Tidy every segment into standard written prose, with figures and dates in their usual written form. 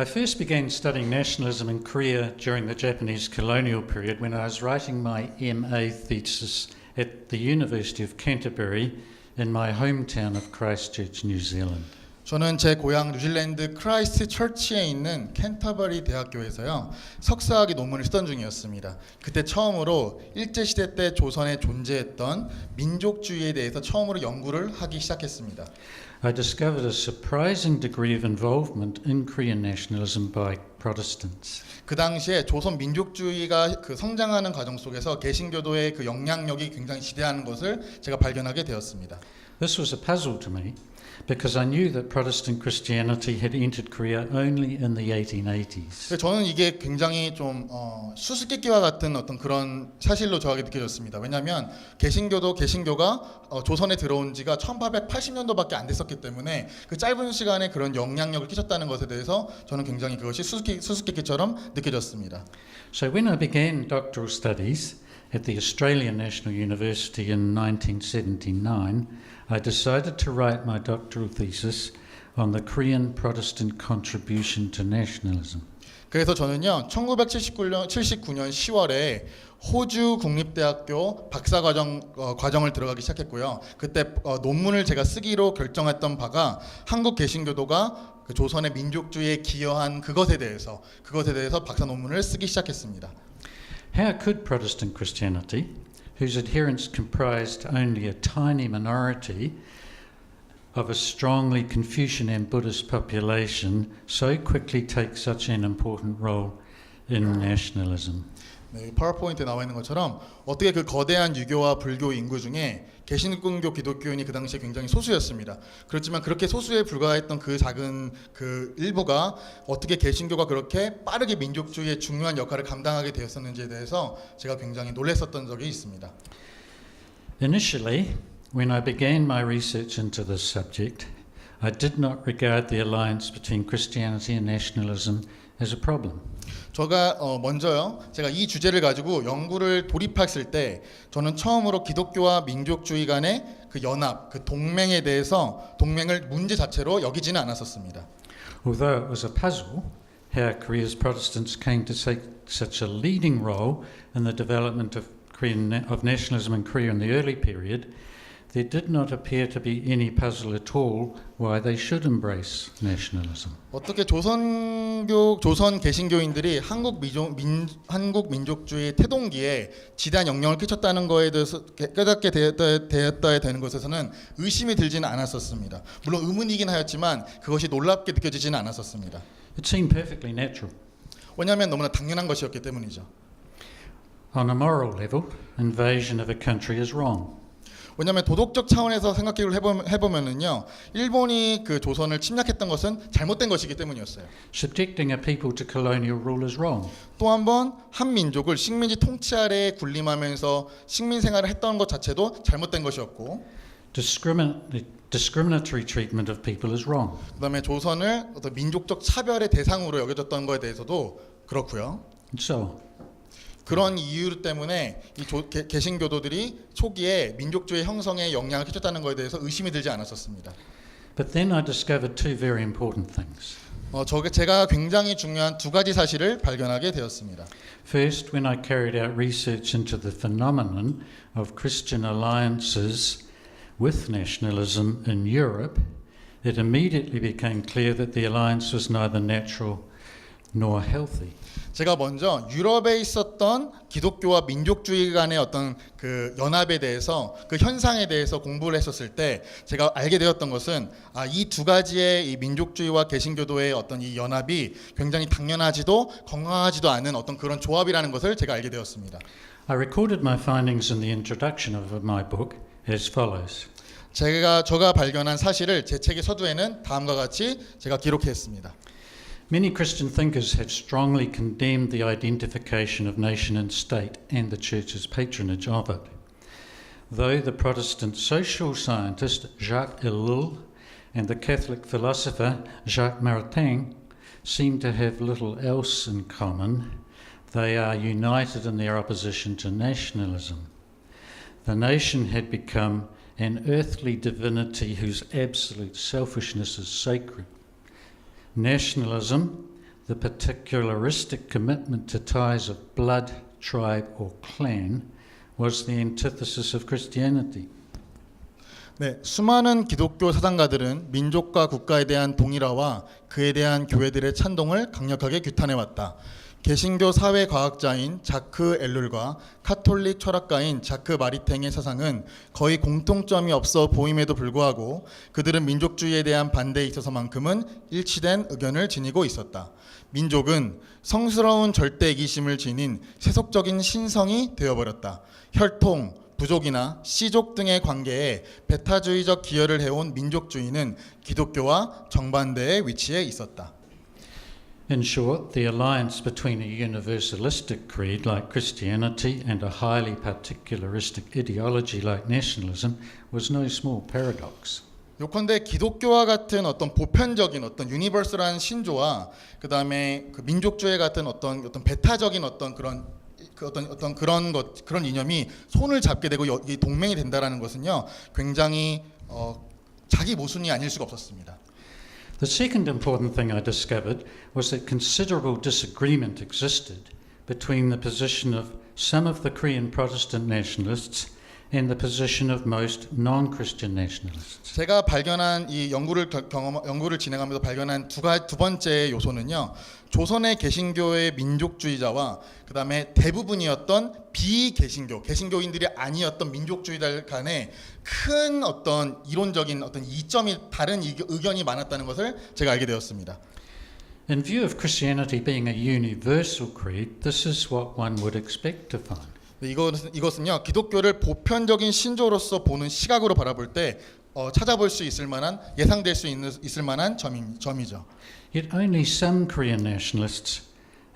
I first began studying nationalism in Korea during the Japanese colonial period when I was writing my MA thesis at the University of Canterbury in my hometown of Christchurch, New Zealand. 저는 제 고향 뉴질랜드 크라이스트 처치에 있는 캔터버리 대학교에서요 석사학위 논문을 쓰던 중이었습니다. 그때 처음으로 일제시대 때 조선에 존재했던 민족주의에 대해서 처음으로 연구를 하기 시작했습니다. I discovered a surprising degree of involvement in Korean nationalism by Protestants. 그 당시에 조선 민족주의가 그 성장하는 과정 속에서 개신교도의 그 영향력이 굉장히 지대한 것을 제가 발견하게 되었습니다. This was a puzzle to me because I knew that Protestant Christianity had entered Korea only in the 1880s. 저는 이게 굉장히 좀 수수께끼와 같은 어떤 그런 사실로 저에게 느껴졌습니다. 왜냐하면 개신교가 조선에 들어온 지가 1880년도밖에 안 됐었기 때문에 그 짧은 시간에 그런 영향력을 끼쳤다는 것에 대해서 저는 굉장히 그것이 수수께끼처럼 느껴졌습니다. So when I began doctoral studies at the Australian National University in 1979, I decided to write my doctoral thesis on the Korean Protestant contribution to nationalism. 그래서 저는요 1979년 10월에 호주 국립대학교 박사과정을 들어가기 시작했고요. 그때 논문을 제가 쓰기로 결정했던 바가 한국 개신교도가 그 조선의 민족주의에 기여한 그것에 대해서 박사 논문을 쓰기 시작했습니다. How could Protestant Christianity, whose adherents comprised only a tiny minority of a strongly Confucian and Buddhist population, so quickly take such an important role in nationalism? 네, 파워포인트에 나와 있는 것처럼 어떻게 그 거대한 유교와 불교 인구 중에 개신교 기독교인이 그 당시에 굉장히 소수였습니다. 그렇지만 그렇게 소수에 불과했던 그 작은 그 일부가 어떻게 개신교가 그렇게 빠르게 민족주의의 중요한 역할을 감당하게 되었었는지에 대해서 제가 굉장히 놀랐었던 적이 있습니다. Initially, when I began my research into this subject, I did not regard the alliance between Christianity and nationalism as a problem. 제가 이 주제를 가지고 연구를 돌입했을 때 저는 처음으로 기독교와 민족주의 간의 그 연합, 그 동맹을 문제 자체로 여기지는 않았었습니다. Although it was a puzzle how Korea's Protestants came to take such a leading role in the development of nationalism in Korea in the early period, there did not appear to be any puzzle at all why they should embrace nationalism. 어떻게 조선 개신교인들이 한국 민족주의 태동기에 지대한 영향을 끼쳤다는 것에 대해서 깨닫게 되었다야 되는 것에서는 의심이 들지는 않았었습니다. 물론 의문이긴 하였지만 그것이 놀랍게 느껴지지는 않았었습니다. It seemed perfectly natural. 왜냐하면 너무나 당연한 것이었기 때문이죠. On a moral level, invasion of a country is wrong. 왜냐하면 도덕적 차원에서 생각을 해보면은요, 일본이 그 조선을 침략했던 것은 잘못된 것이기 때문이었어요. Subjecting a people to colonial rule is wrong. 또 한 번 한 민족을 식민지 통치 아래에 군림하면서 식민 생활을 했던 것 자체도 잘못된 것이었고, discriminatory treatment of people is wrong. 그다음에 조선을 어떤 민족적 차별의 대상으로 여겨졌던 것에 대해서도 그렇고요. So. 그런 이유 때문에 이 개신교도들이 초기에 민족주의 형성에 영향을 끼쳤다는 것에 대해서 의심이 들지 않았었습니다. But then I discovered two very important things. 제가 굉장히 중요한 두 가지 사실을 발견하게 되었습니다. First, when I carried out research into the phenomenon of Christian alliances with nationalism in Europe, it immediately became clear that the alliance was neither natural nor healthy. 제가 먼저 유럽에 있었던 기독교와 민족주의 간의 어떤 그 연합에 대해서 그 현상에 대해서 공부를 했었을 때 제가 알게 되었던 것은 이 두 가지의 이 민족주의와 개신교도의 어떤 이 연합이 굉장히 당연하지도 건강하지도 않은 어떤 그런 조합이라는 것을 제가 알게 되었습니다. I recorded my findings in the introduction of my book as follows. 제가 발견한 사실을 제 책의 서두에는 다음과 같이 제가 기록했습니다. Many Christian thinkers have strongly condemned the identification of nation and state and the Church's patronage of it. Though the Protestant social scientist Jacques Ellul and the Catholic philosopher Jacques Maritain seem to have little else in common, they are united in their opposition to nationalism. The nation had become an earthly divinity whose absolute selfishness is sacred. Nationalism, the particularistic commitment to ties of blood, tribe, or clan was the antithesis of Christianity. 네, 수많은 기독교 사상가들은 민족과 국가에 대한 동일화와 그에 대한 교회들의 찬동을 강력하게 규탄해왔다. 개신교 사회과학자인 자크 엘룰과 카톨릭 철학가인 자크 마리탱의 사상은 거의 공통점이 없어 보임에도 불구하고 그들은 민족주의에 대한 반대에 있어서만큼은 일치된 의견을 지니고 있었다. 민족은 성스러운 절대 이기심을 지닌 세속적인 신성이 되어버렸다. 혈통, 부족이나 씨족 등의 관계에 배타주의적 기여를 해온 민족주의는 기독교와 정반대의 위치에 있었다. In short, the alliance between a universalistic creed like Christianity and a highly particularistic ideology like nationalism was no small paradox. 요컨대 기독교와 같은 어떤 보편적인 어떤 유니버설한 신조와 그다음에 그 민족주의 같은 어떤 배타적인 어떤 그런 그런 이념이 손을 잡게 되고 이 동맹이 된다라는 것은요 굉장히 자기 모순이 아닐 수가 없었습니다. The second important thing I discovered was that considerable disagreement existed between the position of some of the Korean Protestant nationalists and the position of most non-Christian nationalists. 제가 발견한 이 연구를 진행하면서 발견한 두 번째 요소는요. 조선의 개신교의 민족주의자와 그다음에 대부분이었던 개신교인들이 아니었던 민족주의자들 간에 큰 어떤 이론적인 어떤 이점이 다른 의견이 많았다는 것을 제가 알게 되었습니다. In view of Christianity being a universal creed, this is what one would expect to find. 이것은요 기독교를 보편적인 신조로서 보는 시각으로 바라볼 때 찾아볼 수 있을 만한 예상될 수 있을 만한 점이죠. Yet only some Korean nationalists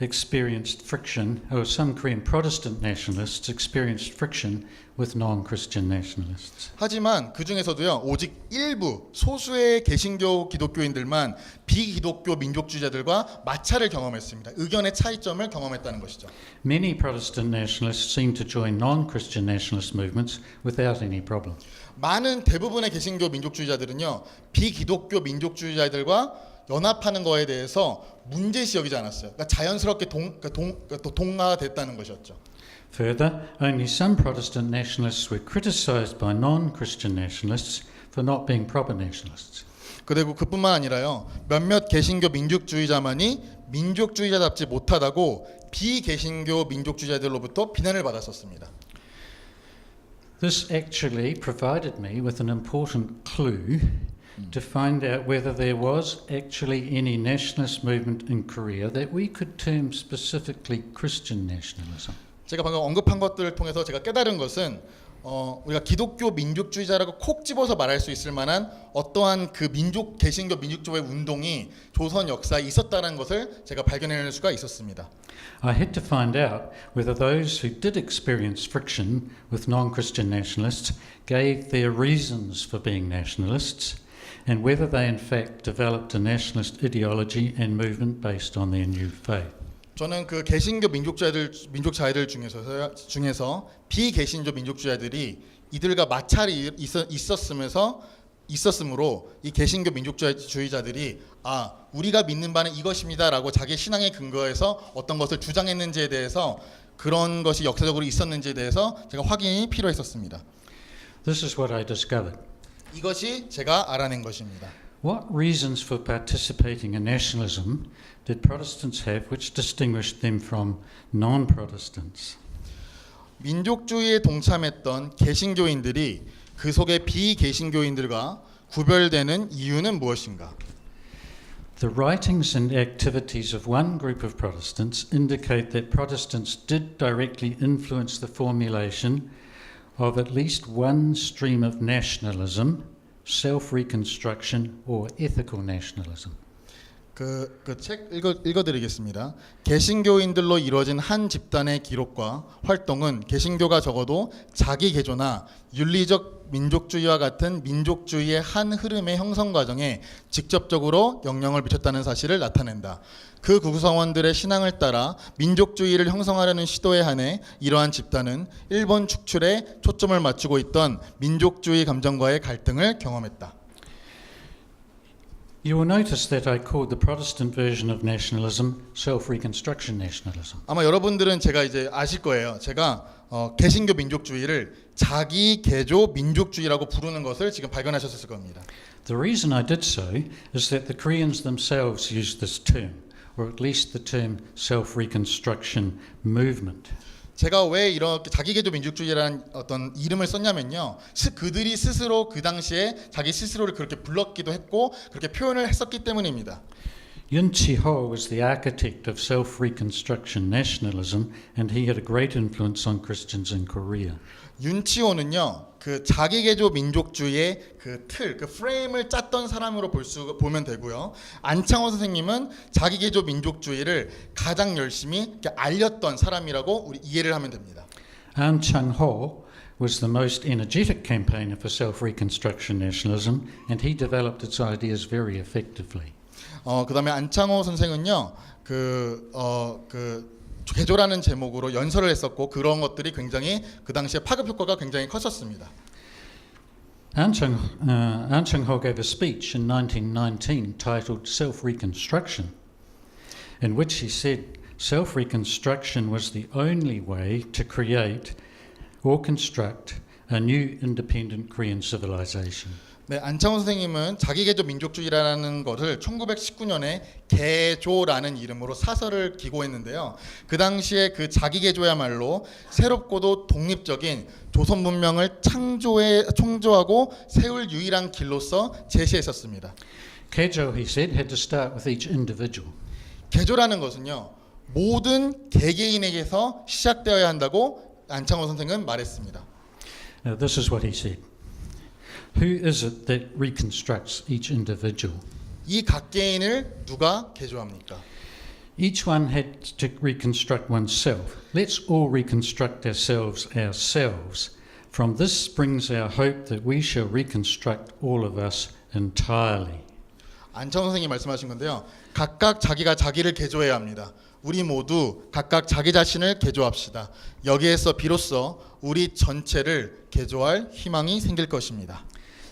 experienced friction, or some Korean Protestant nationalists experienced friction with non-Christian nationalists. 하지만 그 중에서도요 오직 일부 소수의 개신교 기독교인들만 비기독교 민족주의자들과 마찰을 경험했습니다. 의견의 차이점을 경험했다는 것이죠. Many Protestant nationalists seem to join non-Christian nationalist movements without any problem. 많은 대부분의 개신교 민족주의자들은요 비기독교 민족주의자들과 연합하는 거에 대해서 문제시 여기지 않았어요. 그러니까 자연스럽게 동화가 됐다는 것이었죠. Further, only some Protestant nationalists were criticized by non-Christian nationalists for not being proper nationalists. 그리고 그뿐만 아니라요. 몇몇 개신교 민족주의자만이 민족주의자답지 못하다고 비개신교 민족주의자들로부터 비난을 받았었습니다. This actually provided me with an important clue to find out whether there was actually any nationalist movement in Korea that we could term specifically Christian nationalism. 제가 방금 언급한 것들을 통해서 제가 깨달은 것은 우리가 기독교 민족주의자라고 콕 집어서 말할 수 있을 만한 어떠한 그 개신교 민족주의 운동이 조선 역사에 있었다는 것을 제가 발견해낼 수가 있었습니다. I had to find out whether those who did experience friction with non-Christian nationalists gave their reasons for being nationalists and whether they in fact developed a nationalist ideology and movement based on their new faith. 저는 그 개신교 민족자들 중에서 비개신교 민족주의자들이 이들과 마찰이 있었으므로 이 개신교 민족주의자들이 우리가 믿는 바는 이것입니다라고 자기 신앙의 근거에서 어떤 것을 주장했는지에 대해서 그런 것이 역사적으로 있었는지에 대해서 제가 확인이 필요했었습니다. This is what I discovered. 이것이 제가 알아낸 것입니다. What reasons for participating in nationalism did Protestants have which distinguished them from non-Protestants? 민족주의에 동참했던 개신교인들이 그 속의 비개신교인들과 구별되는 이유는 무엇인가? The writings and activities of one group of Protestants indicate that Protestants did directly influence the formulation of at least one stream of nationalism, self-reconstruction or ethical nationalism. 그 책 읽어드리겠습니다. 개신교인들로 이루어진 한 집단의 기록과 활동은 개신교가 적어도 자기 개조나 윤리적 민족주의와 같은 민족주의의 한 흐름의 형성 과정에 직접적으로 영향을 미쳤다는 사실을 나타낸다. 그 구성원들의 신앙을 따라 민족주의를 형성하려는 시도에 한해 이러한 집단은 일본 축출에 초점을 맞추고 있던 민족주의 감정과의 갈등을 경험했다. You will notice that I called the Protestant version of nationalism self-reconstruction nationalism. 아마 여러분들은 제가 이제 아실 거예요. 제가 개신교 민족주의를 자기 개조 민족주의라고 부르는 것을 지금 발견하셨을 겁니다. The reason I did so is that the Koreans themselves used this term, or at least the term self-reconstruction movement. 제가 왜 이렇게 자기개조 민족주의라는 어떤 이름을 썼냐면요. 그들이 스스로 그 당시에 자기 스스로를 그렇게 불렀기도 했고 그렇게 표현을 했었기 때문입니다. Chang-ho was the architect of self-reconstruction nationalism, and he had a great influence on Christians in Korea. 윤치호는요, 그 자기개조 민족주의의 그 틀, 그 프레임을 짰던 사람으로 보면 되고요. 안창호 선생님은 자기개조 민족주의를 가장 열심히 이렇게 알렸던 사람이라고 우리 이해를 하면 됩니다. Chang-ho was the most energetic campaigner for self-reconstruction nationalism, and he developed its ideas very effectively. 그다음에 안창호 선생은요, 개조라는 제목으로 연설을 했었고 그런 것들이 굉장히 그 당시에 파급 효과가 굉장히 컸었습니다. Chang-ho gave a speech in 1919 titled Self-Reconstruction, in which he said self-reconstruction was the only way to create or construct a new independent Korean civilization. 네, 안창호 선생님은 자기개조 민족주의라는 것을 1919년에 개조라는 이름으로 사설을 기고했는데요. 그 당시에 그 자기개조야말로 새롭고도 독립적인 조선 문명을 창조하고 세울 유일한 길로서 제시했었습니다. 개조, he said, had to start with each individual. 개조라는 것은요, 모든 개개인에게서 시작되어야 한다고 안창호 선생은 말했습니다. Now, this is what he said. Who is it that reconstructs each individual? 이 각 개인을 누가 개조합니까? Each one had to reconstruct oneself. Let's all reconstruct ourselves. From this springs our hope that we shall reconstruct all of us entirely. 안창호 선생님이 말씀하신 건데요. 각각 자기가 자기를 개조해야 합니다. 우리 모두 각각 자기 자신을 개조합시다. 여기에서 비로소 우리 전체를 개조할 희망이 생길 것입니다.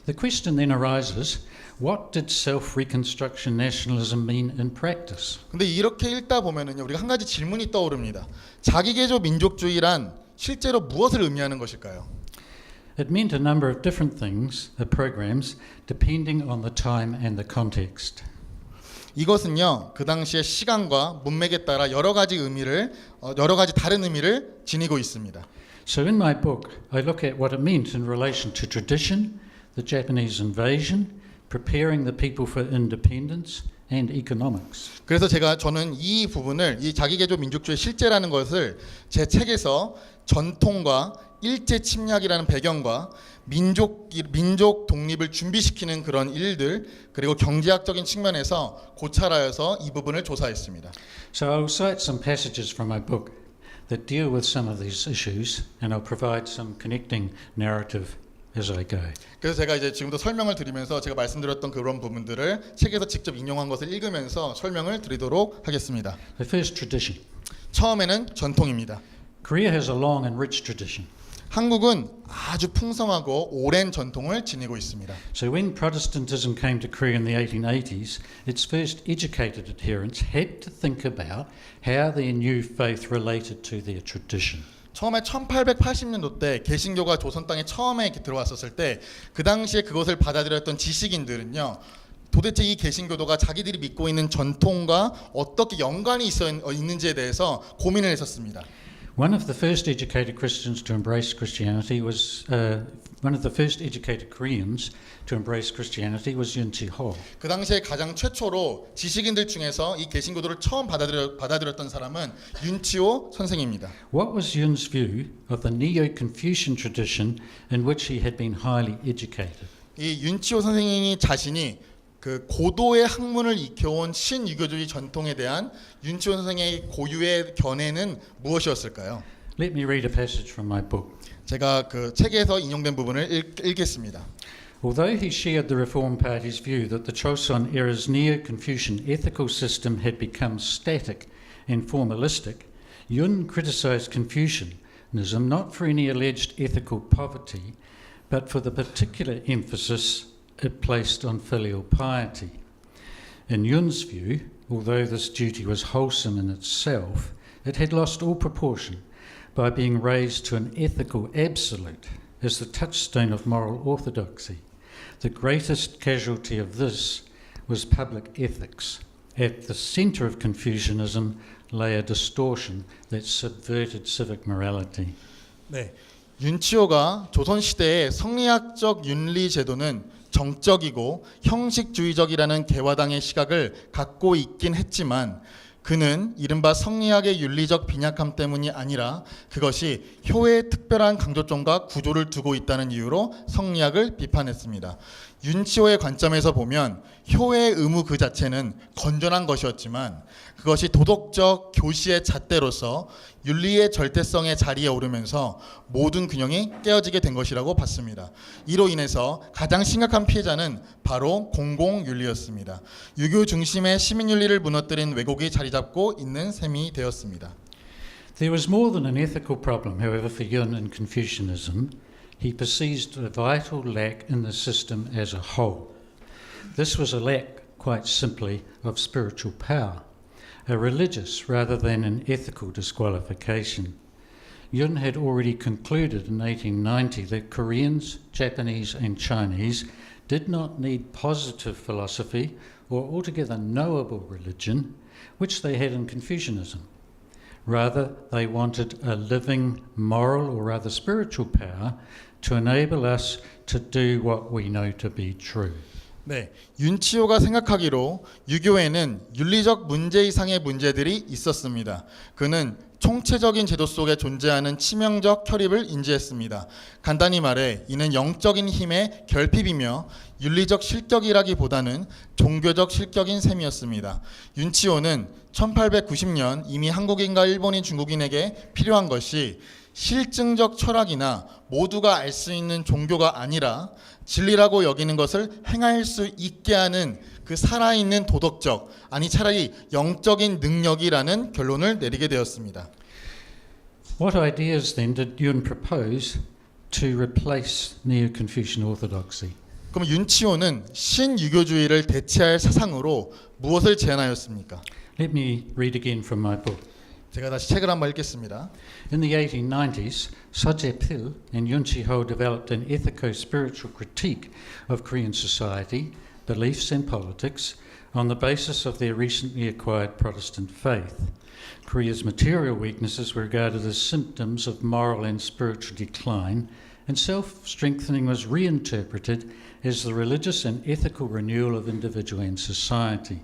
The question then arises, what did self-reconstruction nationalism mean in practice? 근데 이렇게 읽다 보면은요, 우리가 한 가지 질문이 떠오릅니다. 자기개조 민족주의란 실제로 무엇을 의미하는 것일까요? It meant a number of different things, programs, depending on the time and the context. 이것은요, 그 당시의 시간과 문맥에 따라 여러 가지 다른 의미를 지니고 있습니다. So in my book, I look at what it meant in relation to tradition, the Japanese invasion, preparing the people for independence, and economics. 그래서 저는 이 부분을 이 자기개조 민족주의 실제라는 것을 제 책에서 전통과 일제 침략이라는 배경과 민족 독립을 준비시키는 그런 일들 그리고 경제학적인 측면에서 고찰하여서 이 부분을 조사했습니다. So I'll cite some passages from my book that deal with some of these issues, and I'll provide some connecting narrative as I go. 그래서 제가 이제 지금도 설명을 드리면서 제가 말씀드렸던 그런 부분들을 책에서 직접 인용한 것을 읽으면서 설명을 드리도록 하겠습니다. The first, tradition. 처음에는 전통입니다. Korea has a long and rich tradition. 한국은 아주 풍성하고 오랜 전통을 지니고 있습니다. So when Protestantism came to Korea in the 1880s, its first educated adherents had to think about how their new faith related to their tradition. 처음에 1880년도 때 개신교가 조선 땅에 처음에 들어왔었을 때 그 당시에 그것을 받아들였던 지식인들은요. 도대체 이 개신교도가 자기들이 믿고 있는 전통과 어떻게 연관이 있는지에 대해서 고민을 했었습니다. One of the first educated Christians to embrace Christianity was one of the first educated Koreans to embrace Christianity was Chang-ho. 그 당시에 가장 최초로 지식인들 중에서 이 개신교도를 처음 받아들였던 사람은 윤치호 선생입니다. What was Yun's view of the Neo-Confucian tradition in which he had been highly educated? 이 윤치호 선생님이 자신이 그 고도의 학문을 익혀온 신유교주의 전통에 대한 윤치호 선생의 고유의 견해는 무엇이었을까요? Let me read a passage from my book. 제가 그 책에서 인용된 부분을 읽겠습니다. Although he shared the Reform Party's view that the Choson era's Neo-Confucian ethical system had become static and formalistic, Yun criticized Confucianism not for any alleged ethical poverty, but for the particular emphasis it placed on filial piety. In Yun's view, although this duty was wholesome in itself, it had lost all proportion by being raised to an ethical absolute as the touchstone of moral orthodoxy. The greatest casualty of this was public ethics. At the centre of Confucianism lay a distortion that subverted civic morality. 네, 윤치호가 조선시대의 성리학적 윤리 제도는 정적이고 형식주의적이라는 개화당의 시각을 갖고 있긴 했지만 그는 이른바 성리학의 윤리적 빈약함 때문이 아니라 그것이 효의 특별한 강조점과 구조를 두고 있다는 이유로 성리학을 비판했습니다. 윤치호의 관점에서 보면 효의 의무 그 자체는 건전한 것이었지만 그것이 도덕적 교시의 잣대로서 윤리의 절대성의 자리에 오르면서 모든 균형이 깨어지게 된 것이라고 봤습니다. 이로 인해서 가장 심각한 피해자는 바로 공공윤리였습니다. 유교 중심의 시민윤리를 무너뜨린 왜곡이 자리 잡고 있는 셈이 되었습니다. There was more than an ethical problem, however, for Yun in Confucianism. He perceived a vital lack in the system as a whole. This was a lack, quite simply, of spiritual power, a religious rather than an ethical disqualification. Yun had already concluded in 1890 that Koreans, Japanese and Chinese did not need positive philosophy or altogether knowable religion, which they had in Confucianism. Rather, they wanted a living moral or rather spiritual power to enable us to do what we know to be true. 네, 윤치호가 생각하기로 유교에는 윤리적 문제 이상의 문제들이 있었습니다. 그는 총체적인 제도 속에 존재하는 치명적 혈입을 인지했습니다. 간단히 말해 이는 영적인 힘의 결핍이며 윤리적 실격이라기보다는 종교적 실격인 셈이었습니다. 윤치호는 1890년 이미 한국인과 일본인, 중국인에게 필요한 것이 실증적 철학이나 모두가 알 수 있는 종교가 아니라 진리라고 여기는 것을 행할 수 있게 하는 그 살아있는 도덕적, 아니 차라리 영적인 능력이라는 결론을 내리게 되었습니다. What ideas then did Yun propose to replace Neo-Confucian orthodoxy? 그럼 윤치호는 신유교주의를 대체할 사상으로 무엇을 제안하였습니까? Let me read again from my book. 제가 다시 책을 한번 읽겠습니다. In the 1890s, Seo-pil and Yun Chi-ho developed an ethico-spiritual critique of Korean society, beliefs and politics on the basis of their recently acquired Protestant faith. Korea's material weaknesses were regarded as symptoms of moral and spiritual decline, and self-strengthening was reinterpreted as the religious and ethical renewal of individual and society.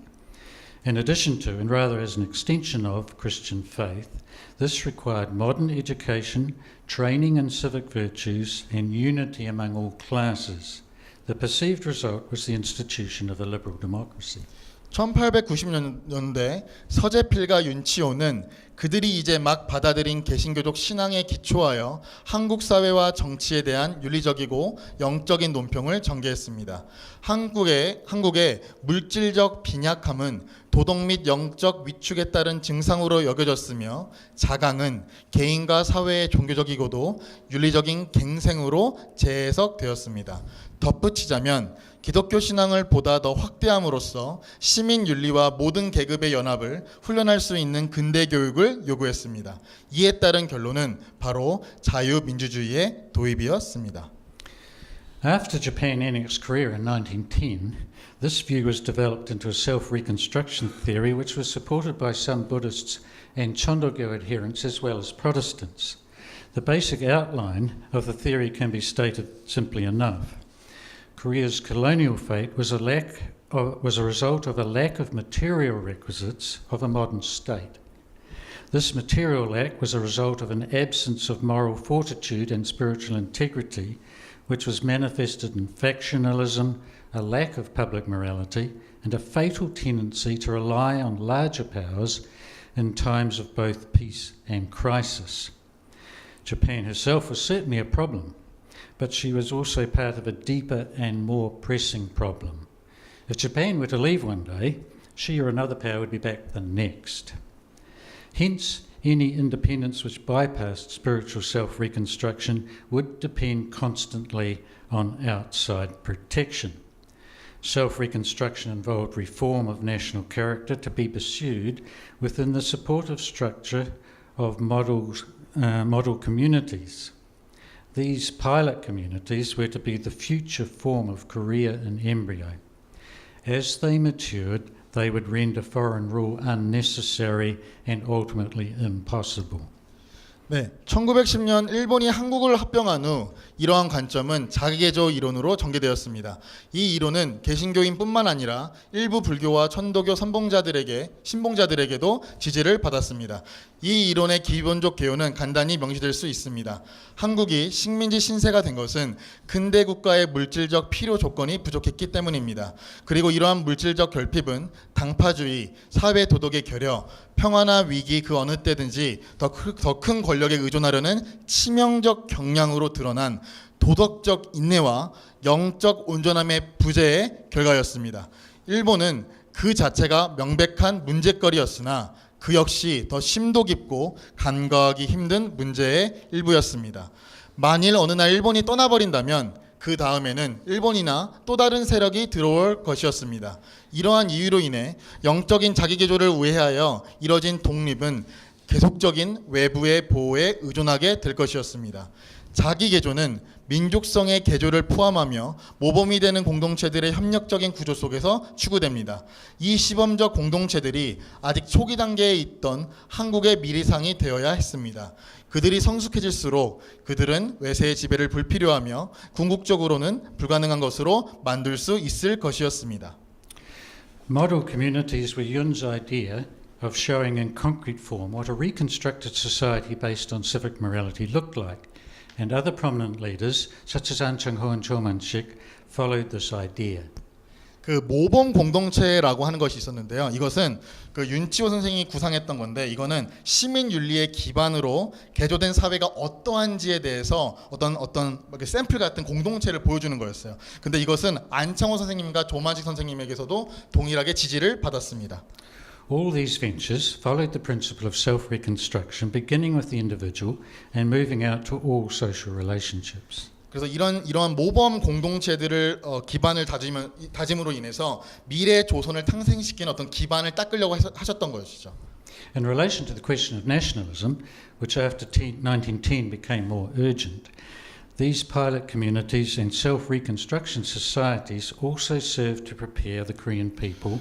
In addition to, and rather as an extension of, Christian faith, this required modern education, training in civic virtues, and unity among all classes. The perceived result was the institution of a liberal democracy. 1890년대 서재필과 윤치호는 그들이 이제 막 받아들인 개신교적 신앙에 기초하여 한국 사회와 정치에 대한 윤리적이고 영적인 논평을 전개했습니다. 한국의 물질적 빈약함은 도덕 및 영적 위축에 따른 증상으로 여겨졌으며 자강은 개인과 사회의 종교적이고도 윤리적인 갱생으로 재해석되었습니다. 덧붙이자면 기독교 신앙을 보다 더 확대함으로써 시민 윤리와 모든 계급의 연합을 훈련할 수 있는 근대 교육을 요구했습니다. 이에 따른 결론은 바로 자유민주주의의 도입이었습니다. After Japan annexed Korea in 1910, this view was developed into a self-reconstruction theory which was supported by some Buddhists and Chondogyo adherents as well as Protestants. The basic outline of the theory can be stated simply enough. Korea's colonial fate was a result of a lack of material requisites of a modern state. This material lack was a result of an absence of moral fortitude and spiritual integrity, which was manifested in factionalism, a lack of public morality, and a fatal tendency to rely on larger powers in times of both peace and crisis. Japan herself was certainly a problem, but she was also part of a deeper and more pressing problem. If Japan were to leave one day, she or another power would be back the next. Hence, any independence which bypassed spiritual self-reconstruction would depend constantly on outside protection. Self-reconstruction involved reform of national character to be pursued within the supportive structure of model communities. These pilot communities were to be the future form of Korea in embryo. As they matured, they would render foreign rule unnecessary and ultimately impossible. 네, 1910년 일본이 한국을 합병한 후 이러한 관점은 자기개조 이론으로 전개되었습니다. 이 이론은 개신교인뿐만 아니라 일부 불교와 천도교 신봉자들에게도 지지를 받았습니다. 이 이론의 기본적 개요는 간단히 명시될 수 있습니다. 한국이 식민지 신세가 된 것은 근대 국가의 물질적 필요 조건이 부족했기 때문입니다. 그리고 이러한 물질적 결핍은 당파주의, 사회 도덕의 결여, 평화나 위기 그 어느 때든지 더 큰 권력에 의존하려는 치명적 경향으로 드러난 도덕적 인내와 영적 온전함의 부재의 결과였습니다. 일본은 그 자체가 명백한 문제거리였으나 그 역시 더 심도 깊고 간과하기 힘든 문제의 일부였습니다. 만일 어느 날 일본이 떠나버린다면 그 다음에는 일본이나 또 다른 세력이 들어올 것이었습니다. 이러한 이유로 인해 영적인 자기개조를 우회하여 이뤄진 독립은 계속적인 외부의 보호에 의존하게 될 것이었습니다. 자기개조는 민족성의 개조를 포함하며 모범이 되는 공동체들의 협력적인 구조 속에서 추구됩니다. 이 시범적 공동체들이 아직 초기 단계에 있던 한국의 미래상이 되어야 했습니다. 그들이 성숙해질수록 그들은 외세의 지배를 불필요하며 궁극적으로는 불가능한 것으로 만들 수 있을 것이었습니다. Model communities were Yun's idea of showing in concrete form what a reconstructed society based on civic morality looked like, and other prominent leaders such as Chang-ho and Man-Sik followed this idea. 그 모범 공동체라고 하는 것이 있었는데요. 이것은 그 윤치호 선생이 구상했던 건데 이거는 시민 윤리의 기반으로 개조된 사회가 어떠한지에 대해서 어떤 샘플 같은 공동체를 보여주는 거였어요. 근데 이것은 안창호 선생님과 조만식 선생님에게서도 동일하게 지지를 받았습니다. All these ventures followed the principle of self-reconstruction, beginning with the individual and moving out to all social relationships. 그래서 이러한 모범 공동체들을 기반을 다짐으로 인해서 미래 조선을 탄생시키는 어떤 기반을 닦으려고 하셨던 것이죠. In relation to the question of nationalism, which after 1910 became more urgent, these pilot communities and self-reconstruction societies also served to prepare the Korean people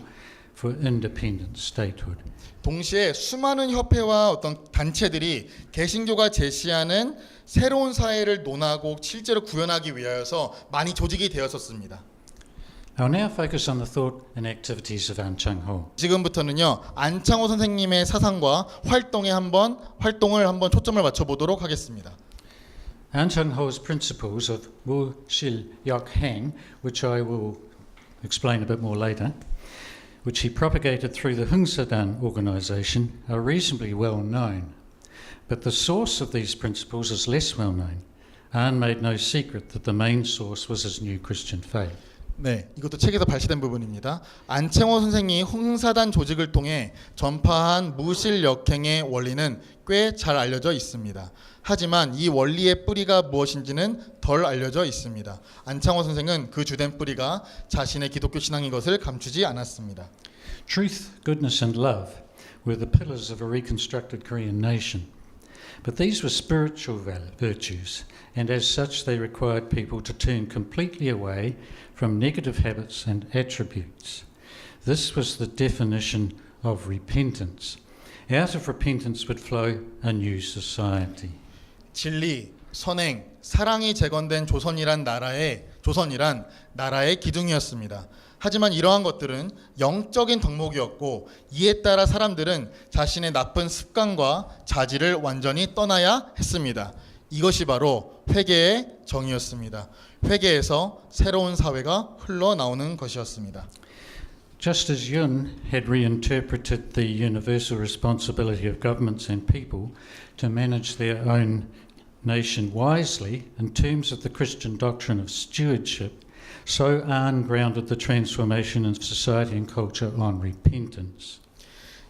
for independent statehood. 동시에 수많은 협회와 어떤 단체들이 개신교가 제시하는 새로운 사회를 논하고 실제로 구현하기 위하여서 많이 조직이 되었었습니다. I'll now focus on the thought and activities of Chang-ho. 지금부터는요 안창호 선생님의 사상과 활동을 한번 초점을 맞춰보도록 하겠습니다. Chang-ho's principles of Wu-Shil-Yok-hang, which I will explain a bit more later, which he propagated through the Hungsadan organization, are reasonably well known. But the source of these principles is less well known. An made no secret that the main source was his new Christian faith. 네, 이것도 책에서 발시된 부분입니다. 안창호 선생이 흥사단 조직을 통해 전파한 무실역행의 원리는 꽤 잘 알려져 있습니다. 하지만 이 원리의 뿌리가 무엇인지는 덜 알려져 있습니다. 안창호 선생은 그 주된 뿌리가 자신의 기독교 신앙인 것을 감추지 않았습니다. Truth, goodness and love were the pillars of a reconstructed Korean nation. But these were spiritual virtues, and as such they required people to turn completely away from negative habits and attributes. This was the definition of repentance. Out of repentance would flow a new society. 진리, 선행, 사랑이 재건된 조선이란 나라의 기둥이었습니다. 하지만 이러한 것들은 영적인 덕목이었고 이에 따라 사람들은 자신의 나쁜 습관과 자질을 완전히 떠나야 했습니다. 이것이 바로 회개의 정의였습니다. 회개에서 새로운 사회가 흘러나오는 것이었습니다. Just as Yun had reinterpreted the universal responsibility of governments and people to manage their own nation wisely in terms of the Christian doctrine of stewardship, so An grounded the transformation in society and culture on repentance.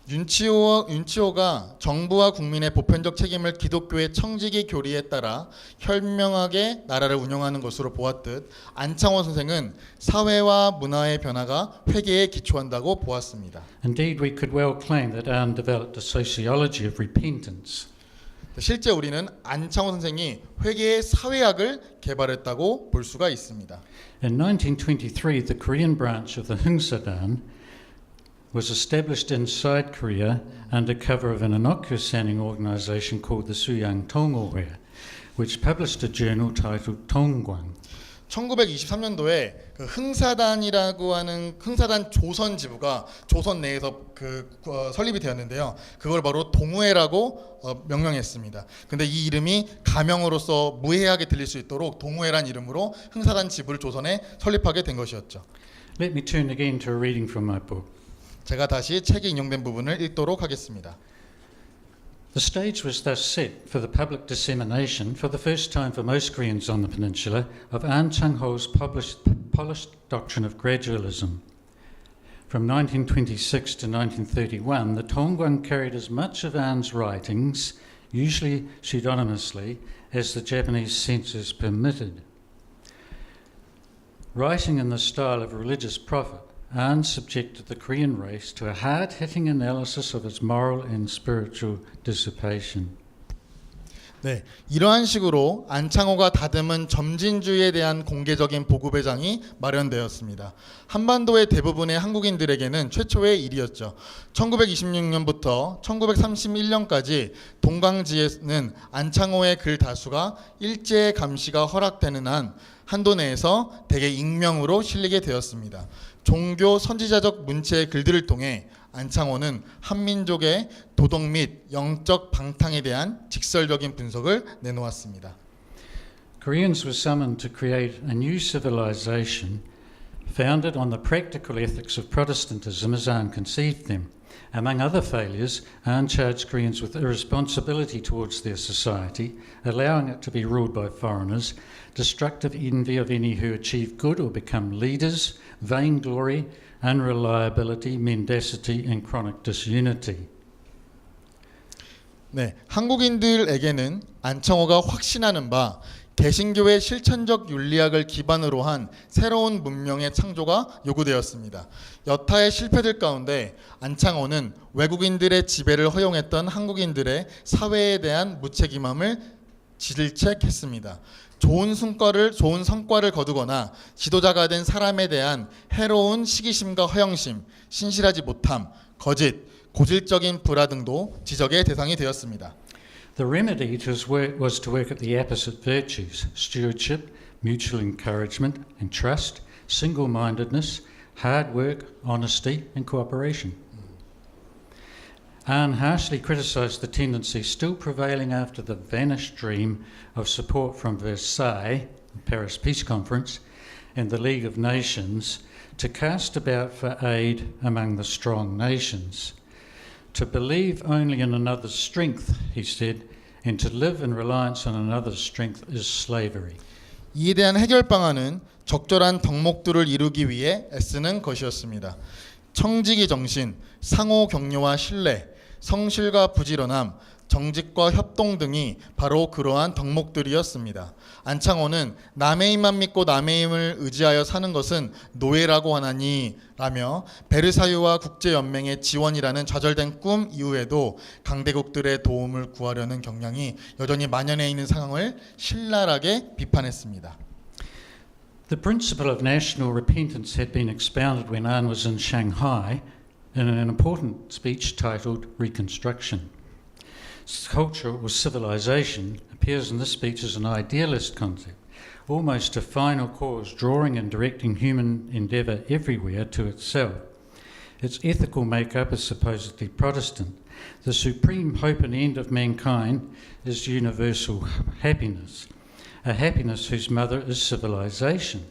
윤치호가 정부와 국민의 보편적 책임을 기독교의 청지기 교리에 따라 현명하게 나라를 운영하는 것으로 보았듯 안창호 선생은 사회와 문화의 변화가 회개에 기초한다고 보았습니다. Indeed, we could well claim that Arne developed a sociology of repentance. 실제 우리는 안창호 선생이 회개의 사회학을 개발했다고 볼 수가 있습니다. In 1923, the Korean branch of the Hungsadan was established inside Korea under cover of an innocuous-sounding organisation called the Suyang Tongorhue, which published a journal titled Tongkwang. 1923년도에 그 흥사단이라고 하는 흥사단 조선 지부가 조선 내에서 설립이 되었는데요. 그걸 바로 동우회라고 명명했습니다. 근데 이 이름이 가명으로서 무해하게 들릴 수 있도록 동우회란 이름으로 흥사단 지부를 조선에 설립하게 된 것이었죠. Let me turn again to a reading from my book. 제가 다시 책에 인용된 부분을 읽도록 하겠습니다. The stage was thus set for the public dissemination, for the first time for most Koreans on the peninsula, of An Chang-ho's polished doctrine of gradualism. From 1926 to 1931, the Tongkwang carried as much of An's writings, usually pseudonymously, as the Japanese censors permitted. Writing in the style of religious prophet, An subjected the Korean race to a hard-hitting analysis of its moral and spiritual dissipation. 네, 이러한 식으로 안창호가 다듬은 점진주의에 대한 공개적인 보급회장이 마련되었습니다. 한반도의 대부분의 한국인들에게는 최초의 일이었죠. 1926년부터 1931년까지 동광지에는 안창호의 글 다수가 일제 감시가 허락되는 한 한도 내에서 대개 익명으로 실리게 되었습니다. 종교 선지자적 문체의 글들을 통해 안창호는 한민족의 도덕 및 영적 방탕에 대한 직설적인 분석을 내놓았습니다. Koreans were summoned to create a new civilization founded on the practical ethics of Protestantism as An conceived them. Among other failures, An charged Koreans with irresponsibility towards their society, allowing it to be ruled by foreigners, destructive envy of any who achieve good or become leaders, vainglory, unreliability, mendacity, and chronic disunity. 네, 한국인들에게는 안창호가 확신하는 바 개신교의 실천적 윤리학을 기반으로 한 새로운 문명의 창조가 요구되었습니다. 여타의 실패들 가운데 안창호는 외국인들의 지배를 허용했던 한국인들의 사회에 대한 무책임함을 질책했습니다. 좋은 성과를 거두거나 지도자가 된 사람에 대한 해로운 시기심과 허영심, 신실하지 못함, 거짓, 고질적인 불화 등도 지적의 대상이 되었습니다. The remedy was to work at the opposite virtues: stewardship, mutual encouragement and trust, single-mindedness, hard work, honesty and cooperation. An harshly criticised the tendency still prevailing after the vanished dream of support from Versailles, the Paris Peace Conference, and the League of Nations to cast about for aid among the strong nations. To believe only in another's strength, he said, and to live in reliance on another's strength is slavery. 이에 대한 해결 방안은 적절한 덕목들을 이루기 위해 애쓰는 것이었습니다. 청지기 정신, 상호 격려와 신뢰, 성실과 부지런함, 정직과 협동 등이 바로 그러한 덕목들이었습니다. 안창호는 남의 힘만 믿고 남의 힘을 의지하여 사는 것은 노예라고 하나니 라며 베르사유와 국제연맹의 지원이라는 좌절된 꿈 이후에도 강대국들의 도움을 구하려는 경향이 여전히 만연해 있는 상황을 신랄하게 비판했습니다. The principle of national repentance had been expounded when An was in Shanghai in an important speech titled Reconstruction. Culture or civilization appears in this speech as an idealist concept, almost a final cause drawing and directing human endeavour everywhere to itself. Its ethical makeup is supposedly Protestant. The supreme hope and end of mankind is universal happiness, a happiness whose mother is civilization.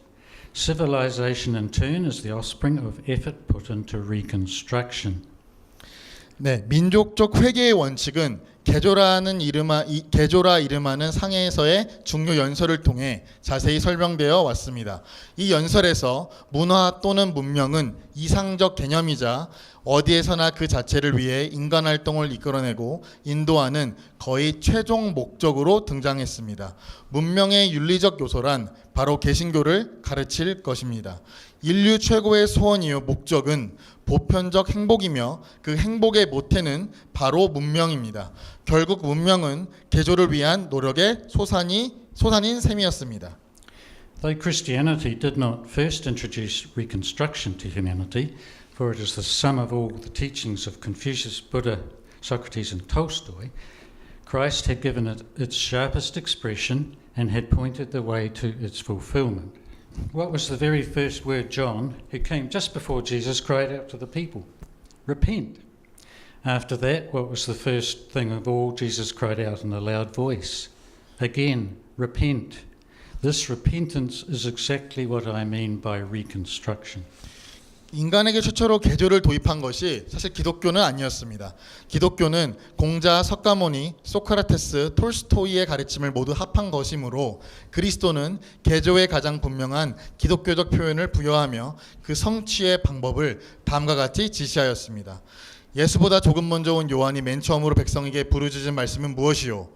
Civilization in turn is the offspring of effort put into reconstruction. 네, 민족적 회개의 원칙은 개조라 이름하는 상해에서의 중요 연설을 통해 자세히 설명되어 왔습니다. 이 연설에서 문화 또는 문명은 이상적 개념이자 어디에서나 그 자체를 위해 인간 활동을 이끌어내고 인도하는 거의 최종 목적으로 등장했습니다. 문명의 윤리적 요소란 바로 개신교를 가르칠 것입니다. 인류 최고의 소원이요 목적은 보편적 행복이며 그 행복의 모태는 바로 문명입니다. 결국 문명은 개조를 위한 노력의 소산인 셈이었습니다. Though Christianity did not first introduce Reconstruction to humanity, for it is the sum of all the teachings of Confucius, Buddha, Socrates and Tolstoy, Christ had given it its sharpest expression and had pointed the way to its fulfillment. What was the very first word John, who came just before Jesus, cried out to the people? Repent. After that, what was the first thing of all Jesus cried out in a loud voice? Again, repent. This repentance is exactly what I mean by reconstruction. 인간에게 최초로 개조를 도입한 것이 사실 기독교는 아니었습니다. 기독교는 공자, 석가모니, 소크라테스, 톨스토이의 가르침을 모두 합한 것이므로 그리스도는 개조의 가장 분명한 기독교적 표현을 부여하며 그 성취의 방법을 다음과 같이 지시하였습니다. 예수보다 조금 먼저 온 요한이 맨 처음으로 백성에게 부르짖은 말씀은 무엇이요?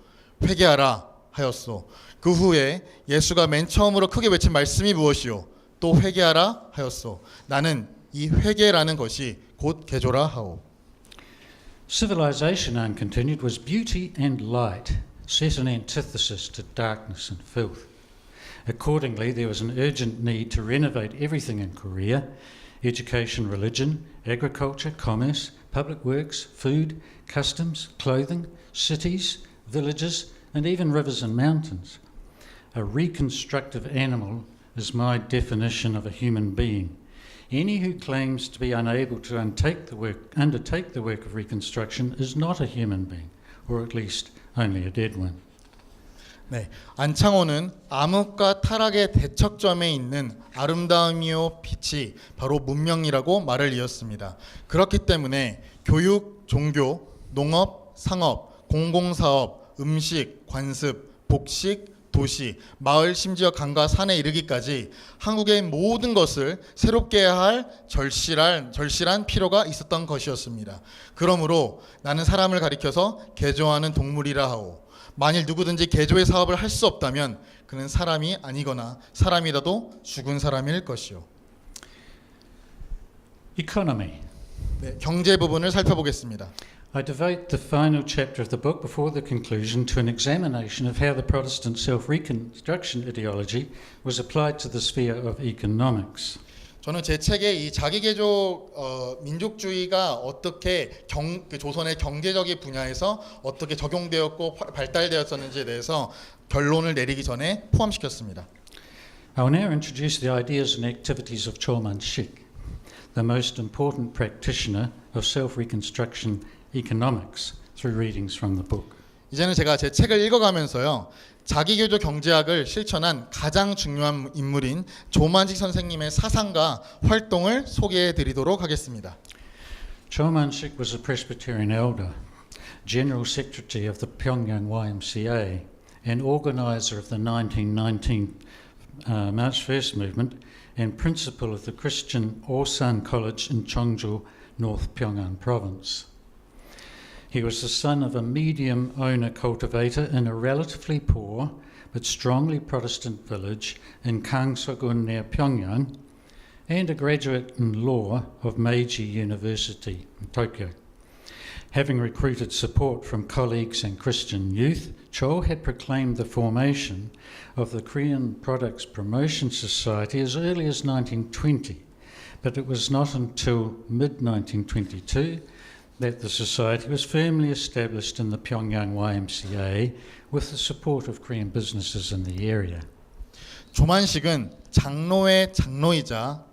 회개하라 하였소. 그 후에 예수가 맨 처음으로 크게 외친 말씀이 무엇이요? 또 회개하라 하였소. 나는 이 회개라는 것이 곧 개조라 하오. Civilization, Anne continued, was beauty and light, set in antithesis to darkness and filth. Accordingly, there was an urgent need to renovate everything in Korea: education, religion, agriculture, commerce, public works, food, customs, clothing, cities, villages, and even rivers and mountains. A reconstructive animal is my definition of a human being. Any who claims to be unable to undertake the work of reconstruction is not a human being, or at least only a dead one. 네, 안창호는 암흑과 타락의 대척점에 있는 아름다움이요 빛이 바로 문명이라고 말을 이었습니다. 그렇기 때문에 교육, 종교, 농업, 상업, 공공사업, 음식, 관습, 복식, 도시, 마을, 심지어 강과 산에 이르기까지 한국의 모든 것을 새롭게 할 절실한 필요가 있었던 것이었습니다. 그러므로 나는 사람을 가리켜서 개조하는 동물이라 하오. 만일 누구든지 개조의 사업을 할 수 없다면 그는 사람이 아니거나 사람이라도 죽은 사람일 것이요. Economy. 네, 경제 부분을 살펴보겠습니다. I devote the final chapter of the book before the conclusion to an examination of how the Protestant self-reconstruction ideology was applied to the sphere of economics. 저는 제 책에 이 자기개조 민족주의가 어떻게 조선의 경제적인 분야에서 어떻게 적용되었고 발달되었었는지에 대해서 결론을 내리기 전에 포함시켰습니다. I will now introduce the ideas and activities of Man-Sik, the most important practitioner of self-reconstruction economics, through readings from the book. 이제는 제가 제 책을 읽어가면서요, 자기개조 경제학을 실천한 가장 중요한 인물인 조만식 선생님의 사상과 활동을 소개해드리도록 하겠습니다. Man-Sik was a Presbyterian elder, General Secretary of the Pyongyang YMCA, and organizer of the 1919 March First movement, and principal of the Christian Osan College in Cheongju, North Pyongyang Province. He was the son of a medium owner cultivator in a relatively poor but strongly Protestant village in Kangso-gun near Pyongyang, and a graduate in law of Meiji University in Tokyo. Having recruited support from colleagues and Christian youth, Cho had proclaimed the formation of the Korean Products Promotion Society as early as 1920, but it was not until mid-1922 that the society was firmly established in the Pyongyang YMCA with the support of Korean businesses in the area. 조만식은 장로의 장로이자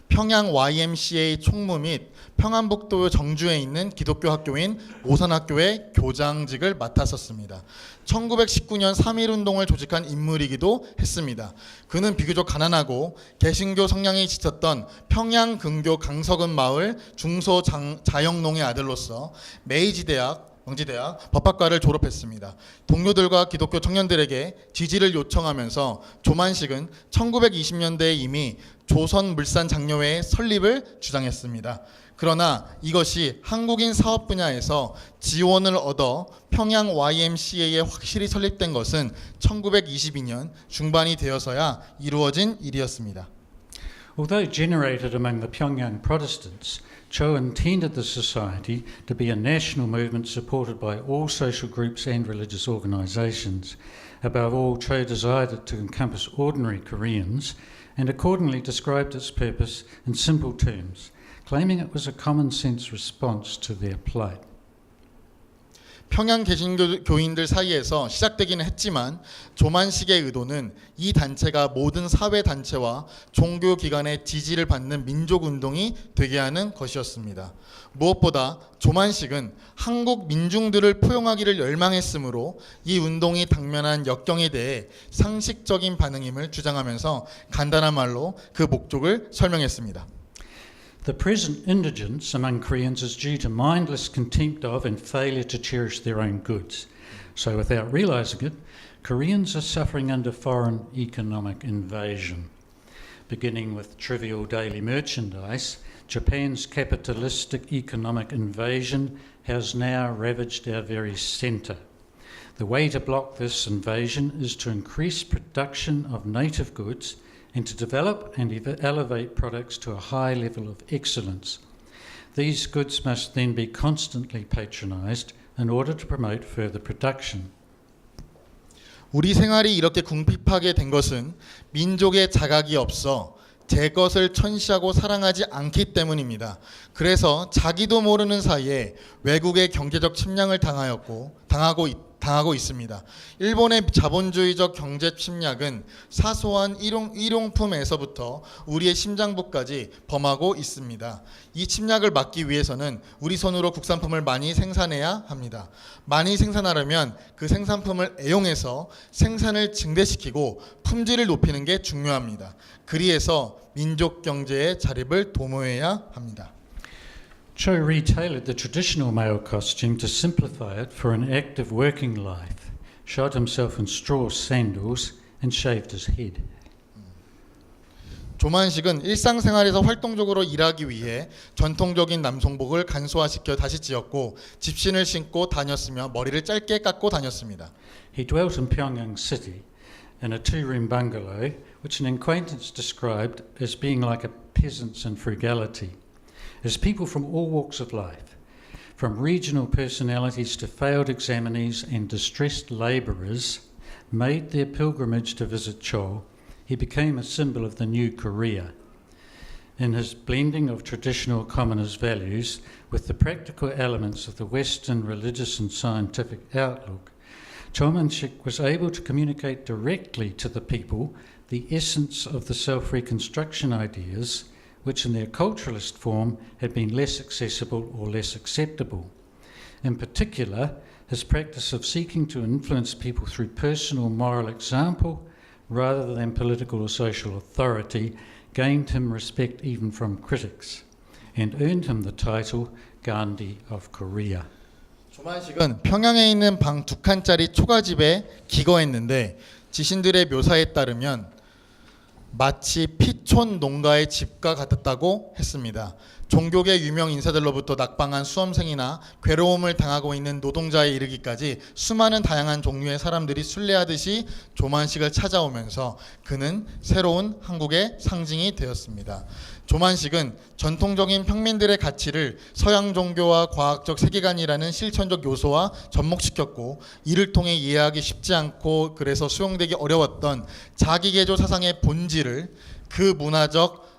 평양 YMCA 총무 및 평안북도 정주에 있는 기독교 학교인 오산학교의 교장직을 맡았었습니다. 1919년 3.1운동을 조직한 인물이기도 했습니다. 그는 비교적 가난하고 개신교 성향이 짙었던 평양 근교 강석은 마을 중소 자영농의 아들로서 메이지 대학, 명지대학 법학과를 졸업했습니다. 동료들과 기독교 청년들에게 지지를 요청하면서 조만식은 1920년대에 이미 조선물산장려회의 설립을 주장했습니다. 그러나 이것이 한국인 사업 분야에서 지원을 얻어 평양 YMCA에 확실히 설립된 것은 1922년 중반이 되어서야 이루어진 일이었습니다. Although generated among the Pyongyang Protestants, Cho intended the society to be a national movement supported by all social groups and religious organisations. Above all, Cho desired it to encompass ordinary Koreans and accordingly described its purpose in simple terms, claiming it was a common-sense response to their plight. 평양 개신교인들 사이에서 시작되기는 했지만 조만식의 의도는 이 단체가 모든 사회단체와 종교기관의 지지를 받는 민족운동이 되게 하는 것이었습니다. 무엇보다 조만식은 한국 민중들을 포용하기를 열망했으므로 이 운동이 당면한 역경에 대해 상식적인 반응임을 주장하면서 간단한 말로 그 목적을 설명했습니다. The present indigence among Koreans is due to mindless contempt of and failure to cherish their own goods. So without realising it, Koreans are suffering under foreign economic invasion. Beginning with trivial daily merchandise, Japan's capitalistic economic invasion has now ravaged our very centre. The way to block this invasion is to increase production of native goods and to develop and elevate products to a high level of excellence. These goods must then be constantly patronised in order to promote further production. 우리 생활이 이렇게 궁핍하게 된 것은 민족의 자각이 없어 제 것을 천시하고 사랑하지 않기 때문입니다. 그래서 자기도 모르는 사이에 외국의 경제적 침략을 당하고 있습니다. 일본의 자본주의적 경제 침략은 사소한 일용품에서부터 우리의 심장부까지 범하고 있습니다. 이 침략을 막기 위해서는 우리 손으로 국산품을 많이 생산해야 합니다. 많이 생산하려면 그 생산품을 애용해서 생산을 증대시키고 품질을 높이는 게 중요합니다. 그리해서 민족 경제의 자립을 도모해야 합니다. Cho retailored the traditional male costume to simplify it for an active working life, shod himself in straw sandals and shaved his head. 조만식은 일상생활에서 활동적으로 일하기 위해 전통적인 남성복을 간소화시켜 다시 찌었고 집신을 신고 다녔으며 머리를 짧게 깎고 다녔습니다. He dwelt in Pyongyang City in a two-room bungalow, which an acquaintance described as being like a peasant's in frugality. As people from all walks of life, from regional personalities to failed examinees and distressed labourers, made their pilgrimage to visit Cho, he became a symbol of the new Korea. In his blending of traditional commoners' values with the practical elements of the Western religious and scientific outlook, Cho Man-Sik was able to communicate directly to the people the essence of the self-reconstruction ideas which in their culturalist form had been less accessible or less acceptable. In particular, his practice of seeking to influence people through personal moral example rather than political or social authority gained him respect even from critics and earned him the title Gandhi of Korea. 조만식은 평양에 있는 방 2칸짜리 초가집에 기거했는데 지신들의 묘사에 따르면 마치 피촌 농가의 집과 같았다고 했습니다. 종교계 유명 인사들로부터 낙방한 수험생이나 괴로움을 당하고 있는 노동자에 이르기까지 수많은 다양한 종류의 사람들이 순례하듯이 조만식을 찾아오면서 그는 새로운 한국의 상징이 되었습니다. 조만식은 전통적인 평민들의 가치를 서양 종교와 과학적 세계관이라는 실천적 요소와 접목시켰고 이를 통해 이해하기 쉽지 않고 그래서 수용되기 어려웠던 자기개조 사상의 본질을 그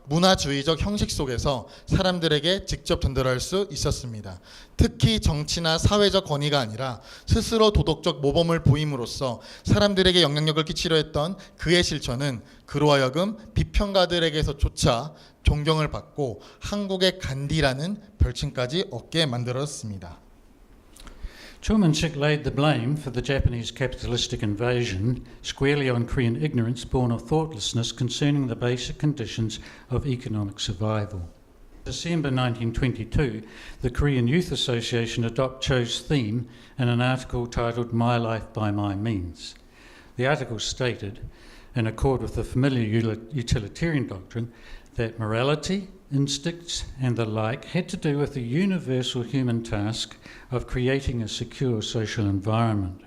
문화주의적 형식 속에서 사람들에게 직접 전달할 수 있었습니다. 특히 정치나 사회적 권위가 아니라 스스로 도덕적 모범을 보임으로써 사람들에게 영향력을 끼치려 했던 그의 실천은 그로 하여금 비평가들에게서조차 존경을 받고 한국의 간디라는 별칭까지 얻게 만들었습니다. Cho Man-Sik laid the blame for the Japanese capitalistic invasion squarely on Korean ignorance born of thoughtlessness concerning the basic conditions of economic survival. December 1922, the Korean Youth Association chose theme in an article titled My Life by My Means. The article stated, in accord with the familiar utilitarian doctrine, that morality, instincts and the like had to do with the universal human task of creating a secure social environment.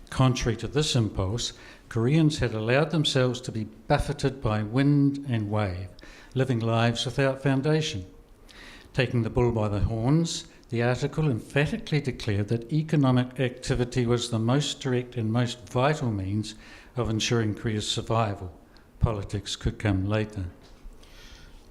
Contrary to this impulse, Koreans had allowed themselves to be buffeted by wind and wave, living lives without foundation. Taking the bull by the horns, the article emphatically declared that economic activity was the most direct and most vital means of ensuring Korea's survival. Politics could come later.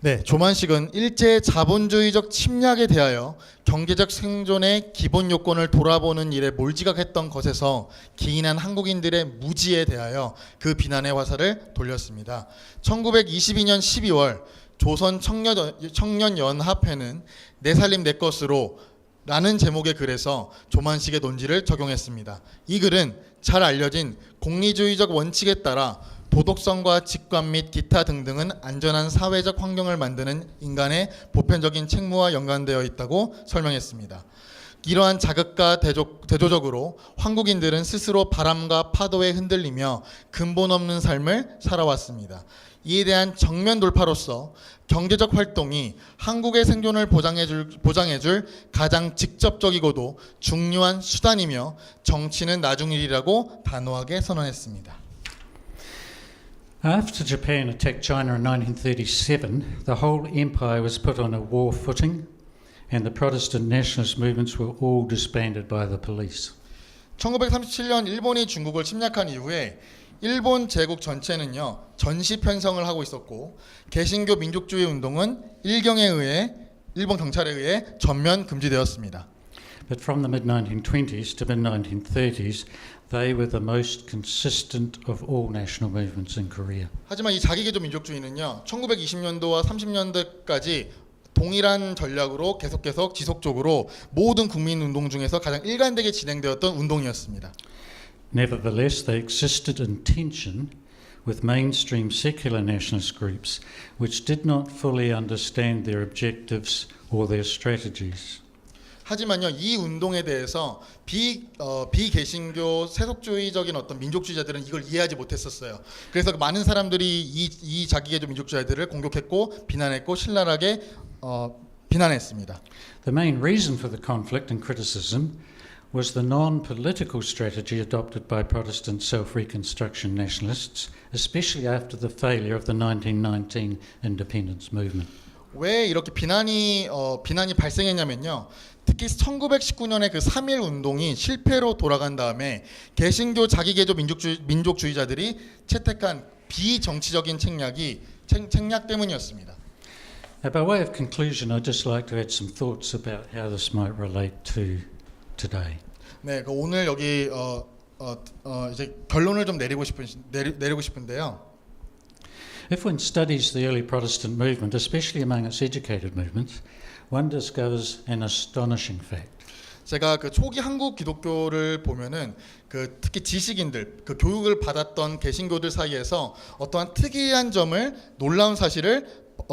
네, 조만식은 일제의 자본주의적 침략에 대하여 경제적 생존의 기본 요건을 돌아보는 일에 몰지각했던 것에서 기인한 한국인들의 무지에 대하여 그 비난의 화살을 돌렸습니다. 1922년 12월 조선 청년연합회는 내 살림 내 것으로 라는 제목의 글에서 조만식의 논지를 적용했습니다. 이 글은 잘 알려진 공리주의적 원칙에 따라 도덕성과 직관 및 기타 등등은 안전한 사회적 환경을 만드는 인간의 보편적인 책무와 연관되어 있다고 설명했습니다. 이러한 자극과 대조적으로 한국인들은 스스로 바람과 파도에 흔들리며 근본 없는 삶을 살아왔습니다. 이에 대한 정면 돌파로서 경제적 활동이 한국의 생존을 보장해줄 가장 직접적이고도 중요한 수단이며 정치는 나중 일이라고 단호하게 선언했습니다. After Japan attacked China in 1937, the whole empire was put on a war footing and the Protestant nationalist movements were all disbanded by the police. 1937년 일본이 중국을 침략한 이후에 일본 제국 전체는요 전시 편성을 하고 있었고 개신교 민족주의 운동은 일본 경찰에 의해 전면 금지되었습니다. But from the mid-1920s to mid-1930s, they were the most consistent of all national movements in Korea. 하지만 이 자기개조 민족주의는요 1920년도와 30년대까지 동일한 전략으로 계속 지속적으로 모든 국민 운동 중에서 가장 일관되게 진행되었던 운동이었습니다. Nevertheless, they existed in tension with mainstream secular nationalist groups which did not fully understand their objectives or their strategies. 하지만요 이 운동에 대해서 비개신교 세속주의적인 어떤 민족주의자들은 이걸 이해하지 못했었어요. 그래서 많은 사람들이 이 자기개조 민족주의자들을 공격했고 비난했고 신랄하게 비난했습니다. The main reason for the conflict and criticism was the non-political strategy adopted by Protestant self-reconstruction nationalists, especially after the failure of the 1919 independence movement. 왜 이렇게 비난이 발생했냐면요. 특히 1919년의 그 3.1 운동이 실패로 돌아간 다음에 개신교 자기개조 민족주의자들이 채택한 비정치적인 책략 때문이었습니다. By way of conclusion, I'd just like to add some thoughts about how this might relate to today. 네, 오늘 여기 이제 결론을 좀 내리고 싶은데요. If one studies the early Protestant movement, especially among its educated movements, one discovers an astonishing fact. 제가 그 초기 한국 기독교를 보면은 그 특히 지식인들, 그 교육을 받았던 개신교들 사이에서 어떠한 특이한 점을 놀라운 사실을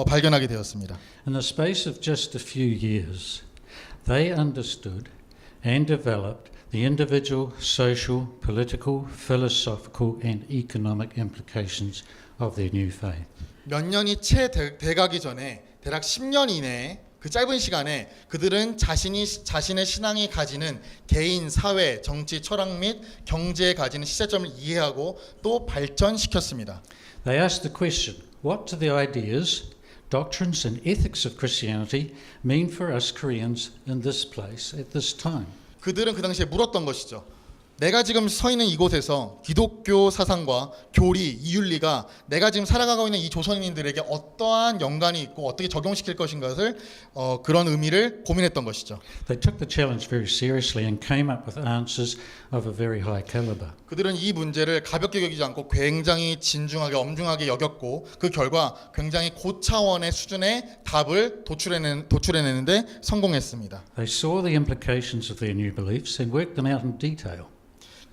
발견하게 되었습니다. In the space of just a few years, they understood and developed the individual, social, political, philosophical and economic implications of their new faith. 몇 년이 채 돼가기 전에 대략 10년 이내에 그 짧은 시간에 그들은 자신의 신앙이 가지는 개인, 사회, 정치, 철학 및 경제에 가지는 시대점을 이해하고 또 발전시켰습니다. They asked the question, what do the ideas, doctrines and ethics of Christianity mean for us Koreans in this place at this time? 그들은 그 당시에 물었던 것이죠. 내가 지금 서 있는 이곳에서 기독교 사상과 교리, 이윤리가 내가 지금 살아가고 있는 이 조선인들에게 어떠한 연관이 있고 어떻게 적용시킬 것인가를 그런 의미를 고민했던 것이죠. They took the challenge very seriously and came up with answers of a very high caliber. 그들은 이 문제를 가볍게 여기지 않고 굉장히 진중하게 엄중하게 여겼고 그 결과 굉장히 고차원의 수준의 답을 도출해내는데 성공했습니다. They saw the implications of their new beliefs and worked them out in detail.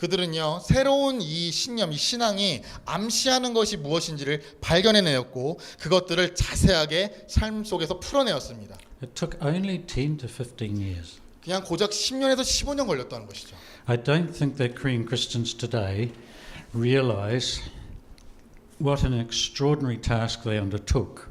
그들은요 새로운 이 신념, 이 신앙이 암시하는 것이 무엇인지를 발견해내었고 그것들을 자세하게 삶 속에서 풀어내었습니다. It took only 10 to 15 years. 그냥 고작 10년에서 15년 걸렸다는 것이죠. I don't think that Korean Christians today realize what an extraordinary task they undertook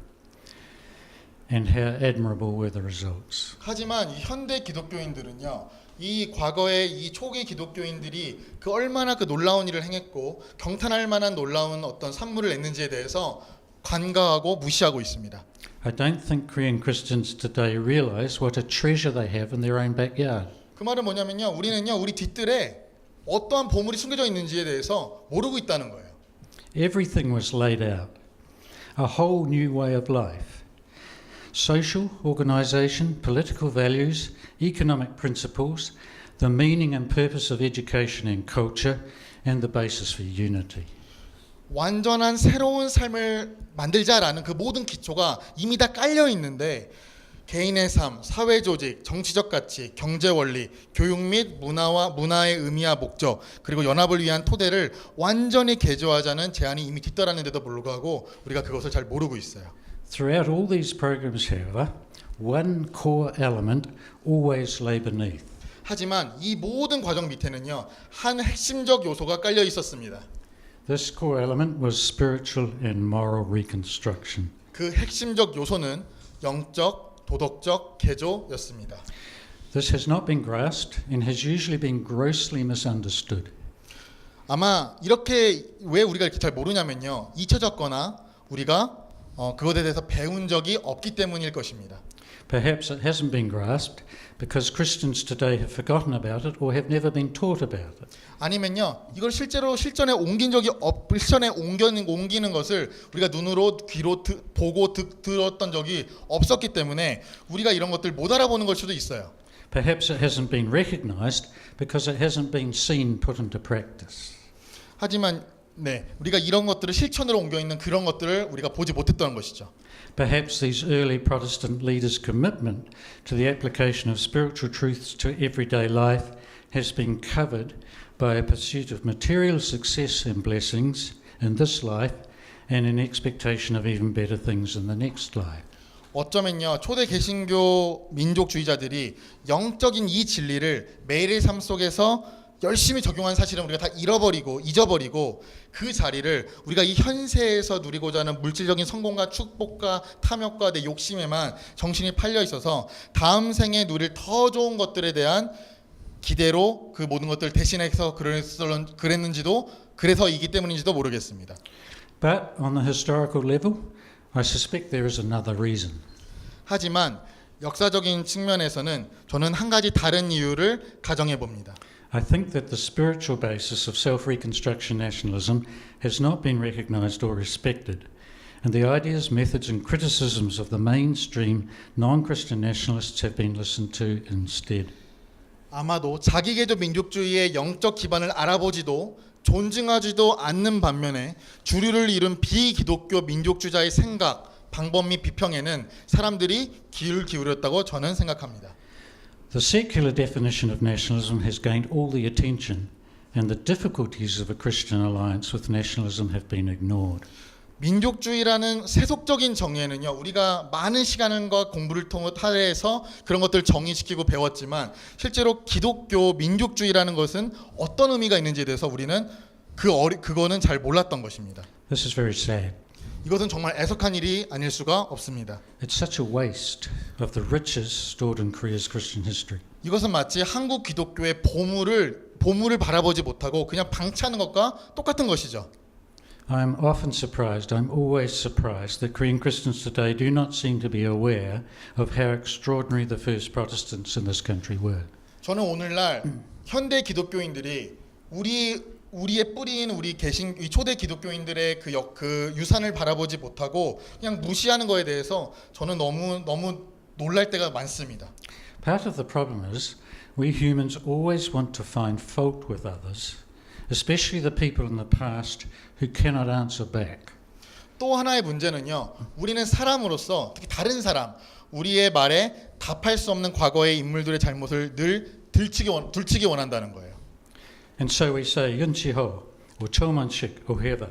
and how admirable were the results. 하지만 이 현대 기독교인들은요, 이 과거의 이 초기 기독교인들이 그 얼마나 그 놀라운 일을 행했고 경탄할 만한 놀라운 어떤 산물을 냈는지에 대해서 간과하고 무시하고 있습니다. I don't think Korean Christians today realize what a treasure they have in their own backyard. 그 말은 뭐냐면요, 우리는요 우리 뒤뜰에 어떠한 보물이 숨겨져 있는지에 대해서 모르고 있다는 거예요. Everything was laid out. A whole new way of life. Social organization, political values, economic principles, the meaning and purpose of education and culture, and the basis for unity. 완전한 새로운 삶을 만들자라는 그 모든 기초가 이미 다 깔려 있는데 개인의 삶, 사회 조직, 정치적 가치, 경제 원리, 교육 및 문화의 의미와 목적, 그리고 연합을 위한 토대를 완전히 개조하자는 제안이 이미 뒤따랐는데도 불구하고 우리가 그것을 잘 모르고 있어요. Throughout all these programs, however, one core element always lay beneath. 하지만 이 모든 과정 밑에는요, 한 핵심적 요소가 깔려 있었습니다. This core element was spiritual and moral reconstruction. 그 핵심적 요소는 영적, 도덕적 개조였습니다. This has not been grasped and has usually been grossly misunderstood. 아마 이렇게 왜 우리가 이렇게 잘 모르냐면요, 잊혀졌거나 우리가 그것에 대해서 배운 적이 없기 때문일 것입니다. Perhaps it hasn't been grasped because Christians today have forgotten about it or have never been taught about it. 아니면요, 이걸 실제로 실전에 옮기는 것을 우리가 눈으로 귀로 보고 들었던 적이 없었기 때문에 우리가 이런 것들 못 알아보는 걸 수도 있어요. Perhaps it hasn't been recognized because it hasn't been seen put into practice. 하지만 우리가 이런 것들을 실천으로 옮겨 있는 그런 것들을 우리가 보지 못했던 것이죠. Perhaps these early Protestant leaders' commitment to the application of spiritual truths to everyday life has been covered by a pursuit of material success and blessings in this life and an expectation of even better things in the next life. 어쩌면요, 초대 개신교 민족주의자들이 영적인 이 진리를 매일의 삶 속에서 열심히 적용한 사실은 우리가 다 잊어버리고 그 자리를 우리가 이 현세에서 누리고자 하는 물질적인 성공과 축복과 탐욕과 내 욕심에만 정신이 팔려 있어서 다음 생에 누릴 더 좋은 것들에 대한 기대로 그 모든 것들을 대신해서 그래서이기 때문인지도 모르겠습니다. But on the historical level, I suspect there is another reason. 하지만 역사적인 측면에서는 저는 한 가지 다른 이유를 가정해 봅니다. I think that the spiritual basis of self-reconstruction nationalism has not been recognized or respected, and the ideas, methods and criticisms of the mainstream non-Christian nationalists have been listened to instead. 아마도 자기개조 민족주의의 영적 기반을 알아보지도 존중하지도 않는 반면에 주류를 이룬 비기독교 민족주의자의 생각, 방법 및 비평에는 사람들이 귀를 기울였다고 저는 생각합니다. The secular definition of nationalism has gained all the attention, and the difficulties of a Christian alliance with nationalism have been ignored. 민족주의라는 세속적인 정의에는요, 우리가 많은 시간과 공부를 통해서 그런 것들을 정의시키고 배웠지만 실제로 기독교 민족주의라는 것은 어떤 의미가 있는지에 대해서 우리는 그거는 잘 몰랐던 것입니다. This is very sad. 이것은 정말 애석한 일이 아닐 수가 없습니다. It's such a waste of the riches stored in Korea's Christian history. 이것은 마치 한국 기독교의 보물을 바라보지 못하고 그냥 방치하는 것과 똑같은 것이죠. I'm often surprised, I'm always surprised that Korean Christians today do not seem to be aware of how extraordinary the first Protestants in this country were. 저는 오늘날 현대 기독교인들이 우리의 뿌리인 이 초대 기독교인들의 그 유산을 바라보지 못하고 그냥 무시하는 거에 대해서 저는 너무 놀랄 때가 많습니다. Part of the problem is we humans always want to find fault with others, especially the people in the past who cannot answer back. 또 하나의 문제는요, 우리는 사람으로서 특히 다른 사람, 우리의 말에 답할 수 없는 과거의 인물들의 잘못을 늘 들추기 원한다는 거예요. And so we say Yun-chi-ho or Man-Sik or whoever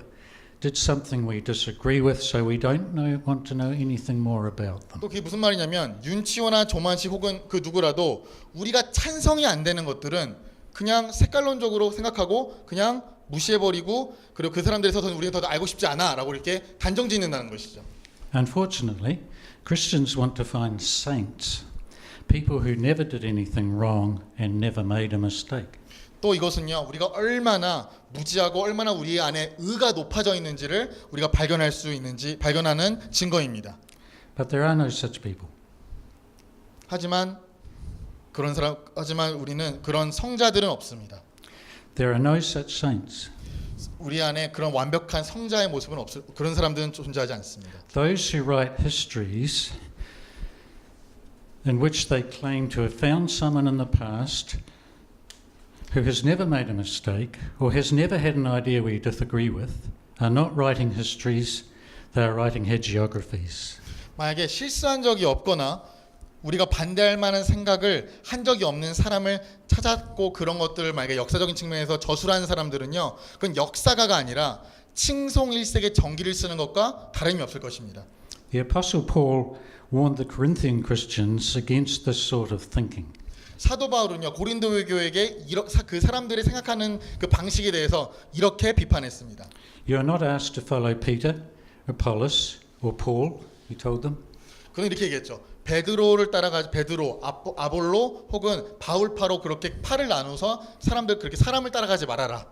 did something we disagree with, so we don't want to know anything more about them. 또 그게 무슨 말이냐면 윤치호나 조만식 혹은 그 누구라도 우리가 찬성이 안 되는 것들은 그냥 색깔론적으로 생각하고 그냥 무시해버리고 그리고 그 사람들에 대해서 우리가 더 알고 싶지 않아라고 이렇게 단정짓는다는 것이죠. Unfortunately, Christians want to find saints, people who never did anything wrong and never made a mistake. 또 이것은요 우리가 얼마나 무지하고 얼마나 우리 안에 의가 높아져 있는지를 우리가 발견하는 증거입니다. But there are no such people. 하지만 우리는 그런 성자들은 없습니다. There are no such saints. 우리 안에 그런 완벽한 성자의 모습은 그런 사람들은 존재하지 않습니다. Those who write histories in which they claim to have found someone in the past who has never made a mistake or has never had an idea we disagree with are not writing histories, they are writing hagiographies. 만약에 실수한 적이 없거나 우리가 반대할 만한 생각을 한 적이 없는 사람을 찾았고 그런 것들을 만약에 역사적인 측면에서 저술하는 사람들은요 그건 역사가가 아니라 칭송 일색의 정기를 쓰는 것과 다름이 없을 것입니다. The Apostle Paul warned the Corinthian Christians against this sort of thinking. 사도 바울은요 고린도 교회에게 그 사람들이 생각하는 그 방식에 대해서 이렇게 비판했습니다. You are not asked to follow Peter, Apollos, or Paul, he told them. 그는 이렇게 얘기했죠. 베드로를 따라가지 베드로, 아볼로 혹은 바울파로 그렇게 팔을 나누어서 그렇게 사람을 따라가지 말아라.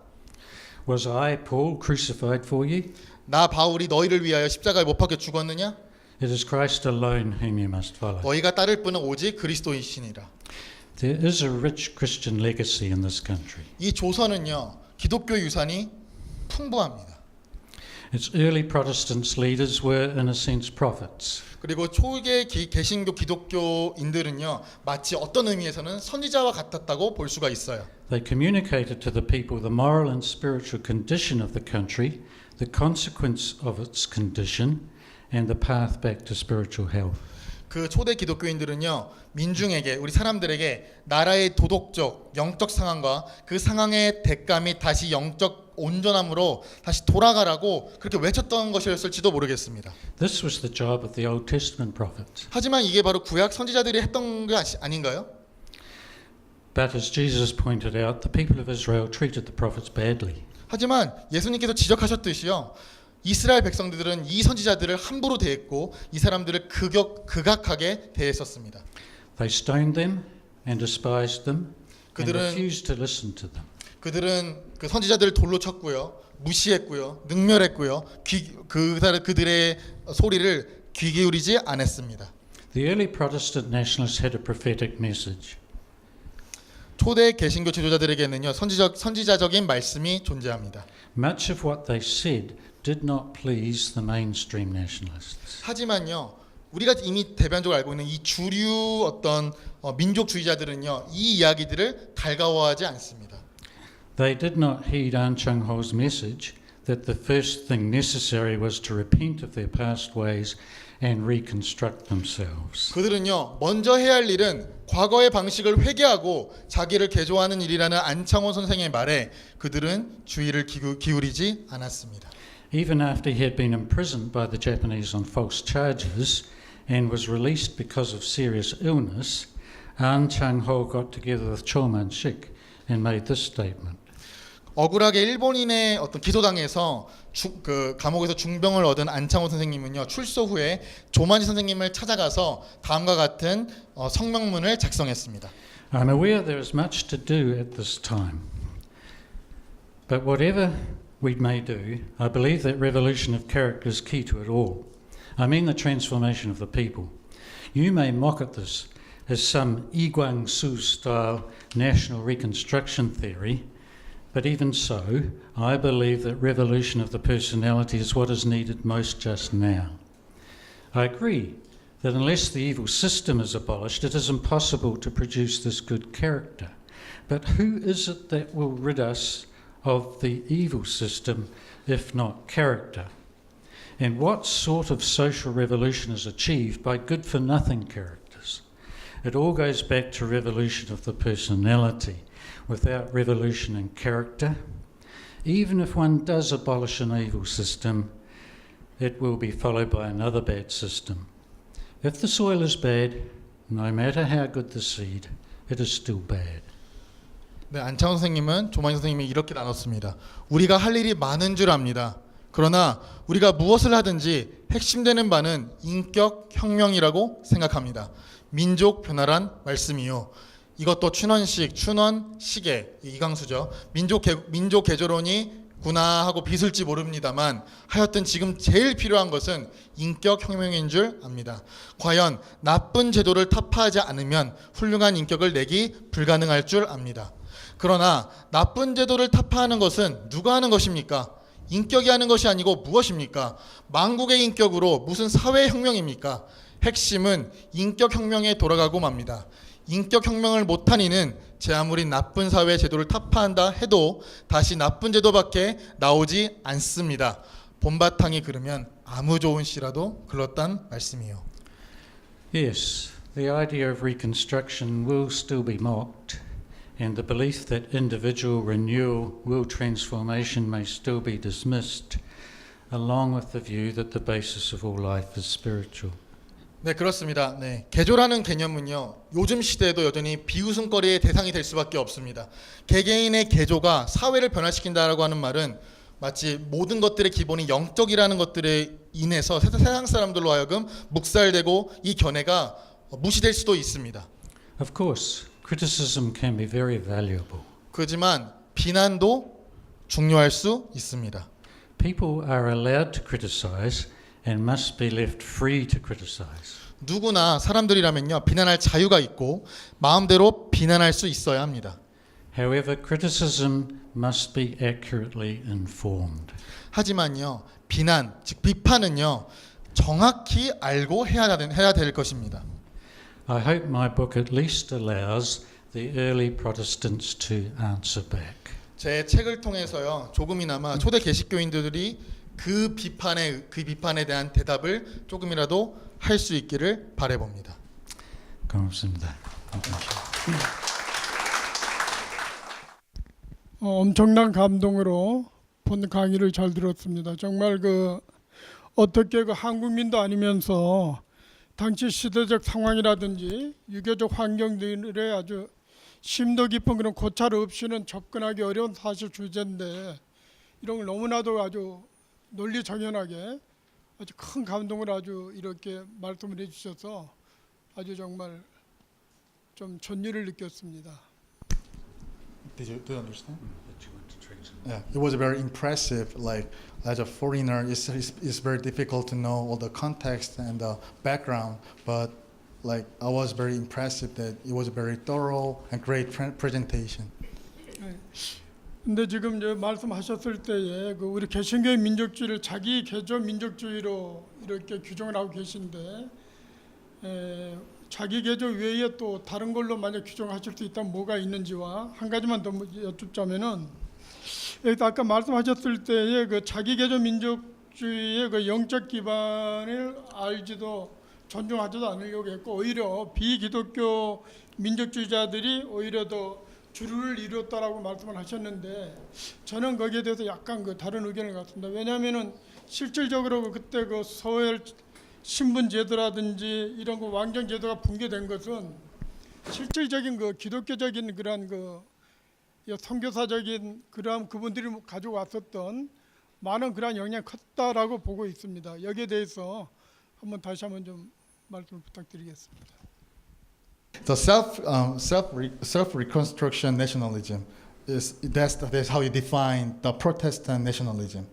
Was I, Paul, crucified for you? 나 바울이 너희를 위하여 십자가에 못 박혀 죽었느냐? It is Christ alone whom you must follow. 너희가 따를 분은 오직 그리스도이시니라. There is a rich Christian legacy in this country. 이 조선은요 기독교 유산이 풍부합니다. Its early Protestant leaders were, in a sense, prophets. 그리고 초기 개신교 기독교인들은요 마치 어떤 의미에서는 선지자와 같았다고 볼 수가 있어요. They communicated to the people the moral and spiritual condition of the country, the consequence of its condition, and the path back to spiritual health. 그 초대 기독교인들은요 민중에게 우리 사람들에게 나라의 도덕적 영적 상황과 그 상황의 대감이 다시 영적 온전함으로 다시 돌아가라고 그렇게 외쳤던 것이었을지도 모르겠습니다. This was the job of the Old Testament prophets. 하지만 이게 바로 구약 선지자들이 했던 게 아닌가요? But as Jesus pointed out, the people of Israel treated the prophets badly. 하지만 예수님께서 지적하셨듯이요. 이스라엘 백성들은 이 선지자들을 함부로 대했고 이 사람들을 극악하게 대했었습니다. They stoned them and despised them and 그들은 refused to listen to them. 그들은 그 선지자들을 돌로 쳤고요, 무시했고요, 능멸했고요, 그들의 소리를 귀 기울이지 않았습니다. The early Protestant nationalists had a prophetic message. 초대 개신교 지도자들에게는요 선지자적인 말씀이 존재합니다. Much of what they said did not please the mainstream nationalists. 하지만요 우리가 이미 대변적으로 알고 있는 이 주류 어떤 민족주의자들은요 이 이야기들을 달가워하지 않습니다. They did not heed Chang-ho's message that the first thing necessary was to repent of their past ways and reconstruct themselves. 그들은요 먼저 해야 할 일은 과거의 방식을 회개하고 자기를 개조하는 일이라는 안창호 선생의 말에 그들은 주의를 기울이지 않았습니다. Even after he had been imprisoned by the Japanese on false charges and was released because of serious illness, Chang-ho got together with Man-Sik and made this statement. 억울하게 일본인의 어떤 기소당에서 그 감옥에서 중병을 얻은 안창호 선생님은요 출소 후에 조만지 선생님을 찾아가서 다음과 같은 성명문을 작성했습니다. I'm aware there is much to do at this time, but whatever we may do, I believe that revolution of character is key to it all. I mean the transformation of the people. You may mock at this as some Lee Kwang-soo style national reconstruction theory, but even so, I believe that revolution of the personality is what is needed most just now. I agree that unless the evil system is abolished, it is impossible to produce this good character. But who is it that will rid us of the evil system, if not character? And what sort of social revolution is achieved by good-for-nothing characters? It all goes back to revolution of the personality, without revolution in character. Even if one does abolish an evil system, it will be followed by another bad system. If the soil is bad, no matter how good the seed, it is still bad. 네, 안창호 선생님은 조만희 선생님이 이렇게 나눴습니다. 우리가 할 일이 많은 줄 압니다. 그러나 우리가 무엇을 하든지 핵심되는 바는 인격 혁명이라고 생각합니다. 민족 변화란 말씀이요. 이것도 춘원식의 이강수죠. 민족 개조론이 구나 하고 비슬지 모릅니다만 하여튼 지금 제일 필요한 것은 인격 혁명인 줄 압니다. 과연 나쁜 제도를 타파하지 않으면 훌륭한 인격을 내기 불가능할 줄 압니다. 그러나 나쁜 제도를 타파하는 것은 누가 하는 것입니까? 인격이 하는 것이 아니고 무엇입니까? 망국의 인격으로 무슨 사회혁명입니까? 핵심은 인격혁명에 돌아가고 맙니다. 인격혁명을 못한 이는 제 아무리 나쁜 사회 제도를 타파한다 해도 다시 나쁜 제도밖에 나오지 않습니다. 봄바탕이 그르면 아무 좋은 씨라도 글렀단 말씀이요. Yes, the idea of reconstruction will still be mocked, and the belief that individual renewal, will transformation may still be dismissed, along with the view that the basis of all life is spiritual. 네, 그렇습니다. 네, 개조라는 개념은요, 요즘 시대에도 여전히 비웃음거리의 대상이 될 수밖에 없습니다. 개개인의 개조가 사회를 변화시킨다라고 하는 말은 마치 모든 것들의 기본이 영적이라는 것들에 인해서 세상 사람들로 하여금 묵살되고 이 견해가 무시될 수도 있습니다. Of course, criticism can be very valuable. 그렇지만 비난도 중요할 수 있습니다. People are allowed to criticize and must be left free to criticize. 누구나 사람들이라면요, 비난할 자유가 있고 마음대로 비난할 수 있어야 합니다. However, criticism must be accurately informed. 하지만요, 비난, 즉 비판은요, 정확히 알고 해야 될 것입니다. I hope my book at least allows the early Protestants to answer back. 제 책을 통해서요, 조금이나마 초대 개신교인들이 그 비판에 대한 대답을 조금이라도 할 수 있기를 바라봅니다. 고맙습니다. 엄청난 감동으로 본 강의를 잘 들었습니다. 정말 어떻게 한국민도 아니면서 당시 시대적 상황이라든지 유교적 환경들에 아주 심도 깊은 그런 고찰 없이는 접근하기 어려운 사실 주제인데 이런 걸 너무나도 아주 논리정연하게 아주 큰 감동을 아주 이렇게 말씀을 해주셔서 아주 정말 좀 전율을 느꼈습니다. Do you understand? Yeah, it was very impressive. Like as a foreigner, it's very difficult to know all the context and the background. But like I was very impressive that it was a very thorough and great presentation. 근데 지금 이제 말씀하셨을 때에 우리 개신교의 민족주의를 자기 개조 민족주의로 이렇게 규정을 하고 계신데 자기 개조 외에 또 다른 걸로 만약 규정하실 수 있다면 뭐가 있는지와 한 가지만 더 여쭙자면은 아까 말씀하셨을 때에 자기 개조 민족주의의 영적 기반을 알지도 존중하지도 않으려고 했고 오히려 비기독교 민족주의자들이 오히려 더 주를 이뤘다라고 말씀을 하셨는데 저는 거기에 대해서 약간 다른 의견을 갖습니다. 왜냐하면은 실질적으로 그때 서열 신분 제도라든지 이런 왕정 제도가 붕괴된 것은 실질적인 기독교적인 그러한 선교사적인 그러한 그분들이 가지고 왔었던 많은 그러한 영향이 컸다라고 보고 있습니다. 여기에 대해서 다시 한번 좀 말씀을 부탁드리겠습니다. The self reconstruction nationalism that's how you define the Protestant nationalism.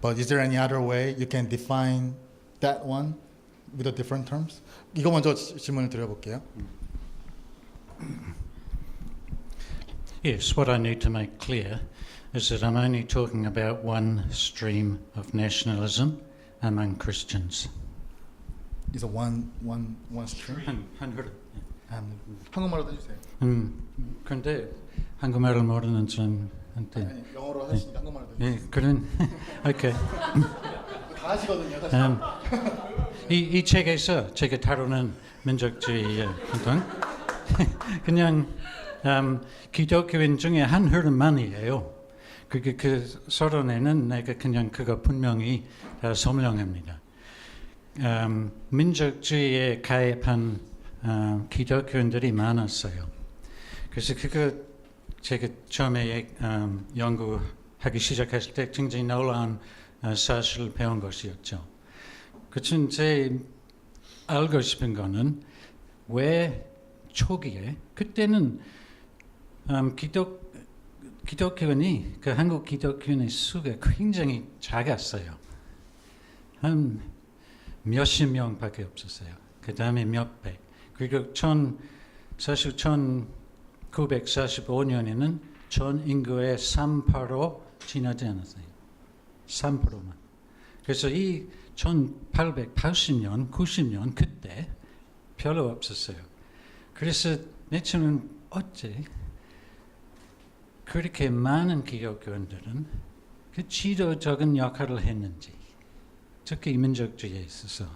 But is there any other way you can define that one with a different terms? 이거 먼저 질문을 드려볼게요. Yes, what I need to make clear is that I'm only talking about one stream of nationalism among Christians. Is a one stream? 한국말로 해주세요. 그런데 한국말을 모르는 사람한테 영어로 하시니까 한국말로 해주세요. 예, 그런 오케이. 다 하시거든요. 사실. 이 책에서 제가 다루는 민족주의 활동 그냥 기독교인 중에 한 흐름만이에요. 그 서론에는 내가 그냥 그거 분명히 설명합니다. 민족주의에 가입한 기독교인들이 많았어요. 그래서 그거 제가 처음에 연구하기 시작했을 때 굉장히 놀라운 사실을 배운 것이었죠. 그치만 제 알고 싶은 거는 왜 초기에 그때는 기독교인이 그 한국 기독교인의 수가 굉장히 작았어요. 한 몇십 명밖에 없었어요. 그 다음에 몇 백. 그리고 사실 1945년에는 전 인구의 3%로 지나지 않았어요. 3%만. 그래서 이 1880년, 90년 그때 별로 없었어요. 그래서 내처는 어째 그렇게 많은 기독교인들은 그 지도적인 역할을 했는지, 특히 민족주의에 있어서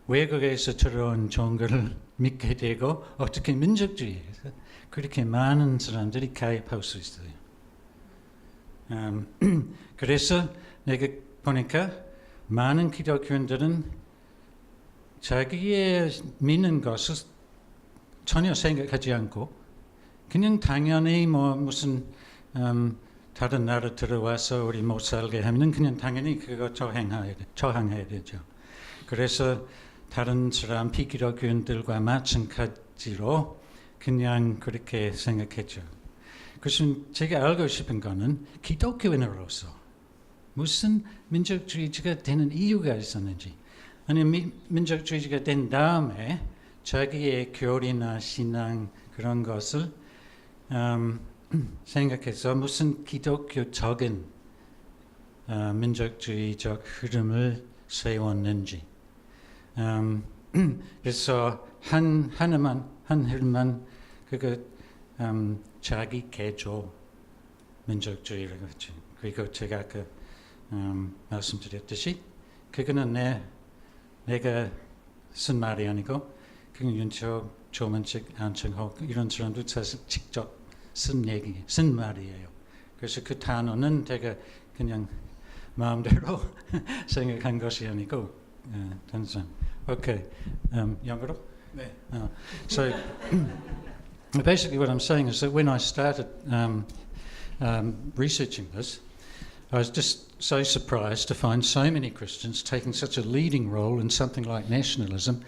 외국에서 들어온 종교를 믿게 되고 어떻게 민족주의에서 그렇게 많은 사람들이 가입할 수 있어요. 그래서 내가 보니까 많은 기독교인들은 자기의 믿는 것을 전혀 생각하지 않고 그냥 당연히 무슨 다른 나라 들어와서 우리 못 살게 하면 그냥 당연히 그거 저항해야 되죠. 그래서 다른 사람 비기독교인들과 마찬가지로 그냥 그렇게 생각했죠. 그래서 제가 알고 싶은 거는 기독교인으로서 무슨 민족주의자가 되는 이유가 있었는지, 아니면 민족주의자가 된 다음에 자기의 교리나 신앙 그런 것을 생각해서 무슨 기독교적인 민족주의적 흐름을 세웠는지. 그래서 한 흐름만 그거 자기 개조 민족주의라고 했죠. 그리고 제가 아까 말씀드렸듯이 그거는 내가 쓴 말이 아니고 그냥 윤초, 조만식, 안창호 이런 사람들 사실 직접 쓴 말이에요. 그래서 그 단어는 제가 그냥 마음대로 생각한 것이 아니고 단순. Okay, 영어로? 네. So basically what I'm saying is that when I started researching this, I was just so surprised to find so many Christians taking such a leading role in something like nationalism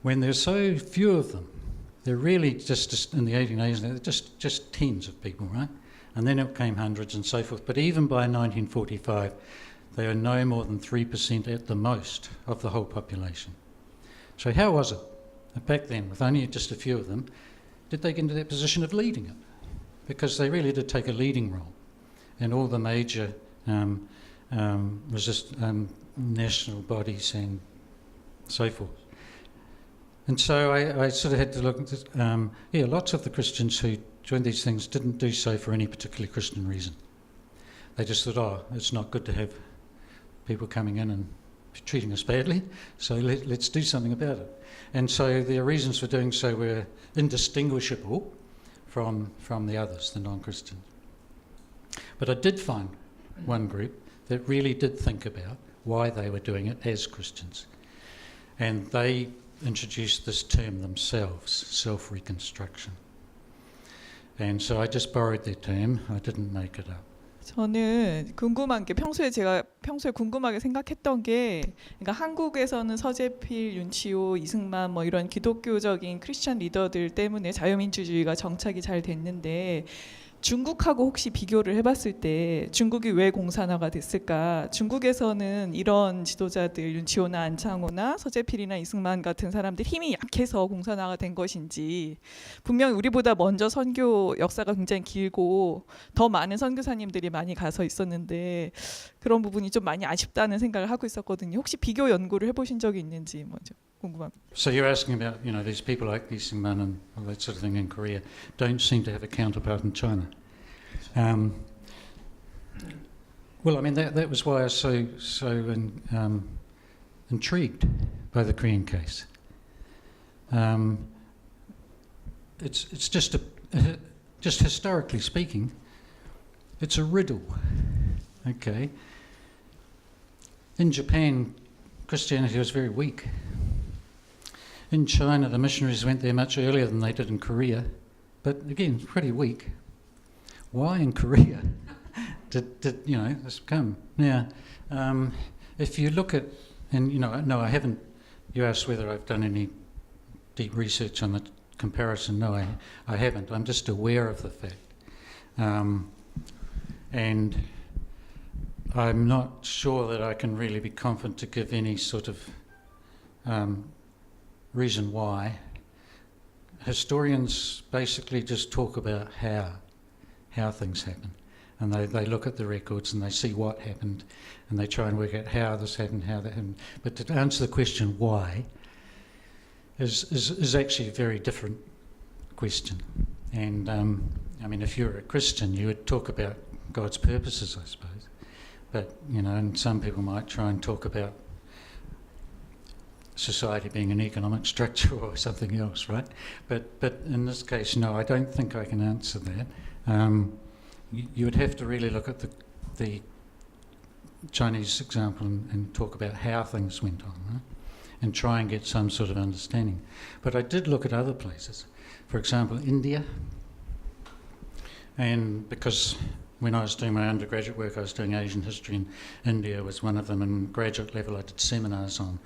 when there's so few of them. They're really just in the 1880s, they're just tens of people, right? And then it came hundreds and so forth. But even by 1945, they are no more than 3% at the most of the whole population. So how was it back then, with only just a few of them, did they get into that position of leading it? Because they really did take a leading role in all the major national bodies and so forth. And so I sort of had to look at this. Lots of the Christians who joined these things didn't do so for any particular Christian reason. They just thought, it's not good to have people coming in and treating us badly, so let's do something about it. And so their reasons for doing so were indistinguishable from the others, the non-Christians. But I did find one group that really did think about why they were doing it as Christians. And they introduced this term themselves, self-reconstruction. And so I just borrowed their term, I didn't make it up. 저는 궁금한 게 평소에 궁금하게 생각했던 게, 그러니까 한국에서는 서재필, 윤치호, 이승만 뭐 이런 기독교적인 크리스천 리더들 때문에 자유민주주의가 정착이 잘 됐는데, 중국하고 혹시 비교를 해봤을 때 중국이 왜 공산화가 됐을까? 중국에서는 이런 지도자들 윤치호나 안창호나 서재필이나 이승만 같은 사람들 힘이 약해서 공산화가 된 것인지, 분명히 우리보다 먼저 선교 역사가 굉장히 길고 더 많은 선교사님들이 많이 가서 있었는데 그런 부분이 좀 많이 아쉽다는 생각을 하고 있었거든요. 혹시 비교 연구를 해보신 적이 있는지 먼저 궁금합니다. So you're asking about, these people like I승만 and all that sort of thing in Korea don't seem to have a counterpart in China. Well, I mean that was why I was so intrigued by the Korean case. It's just just historically speaking, it's a riddle. Okay. In Japan, Christianity was very weak. In China, the missionaries went there much earlier than they did in Korea, but again, pretty weak. Why in Korea did this come? Now, if you look at, and no, I haven't. You asked whether I've done any deep research on the comparison. No, I haven't. I'm just aware of the fact, and I'm not sure that I can really be confident to give any sort of reason why. Historians basically just talk about how things happen, and they look at the records and they see what happened, and they try and work out how this happened, how that happened. But to answer the question why is actually a very different question. And I mean, if you're a Christian, you would talk about God's purposes, I suppose. But, and some people might try and talk about society being an economic structure or something else, right? But in this case, no, I don't think I can answer that. You would have to really look at the Chinese example and talk about how things went on, right? And try and get some sort of understanding. But I did look at other places. For example, India. And because when I was doing my undergraduate work, I was doing Asian history, and India was one of them. And graduate level, I did seminars on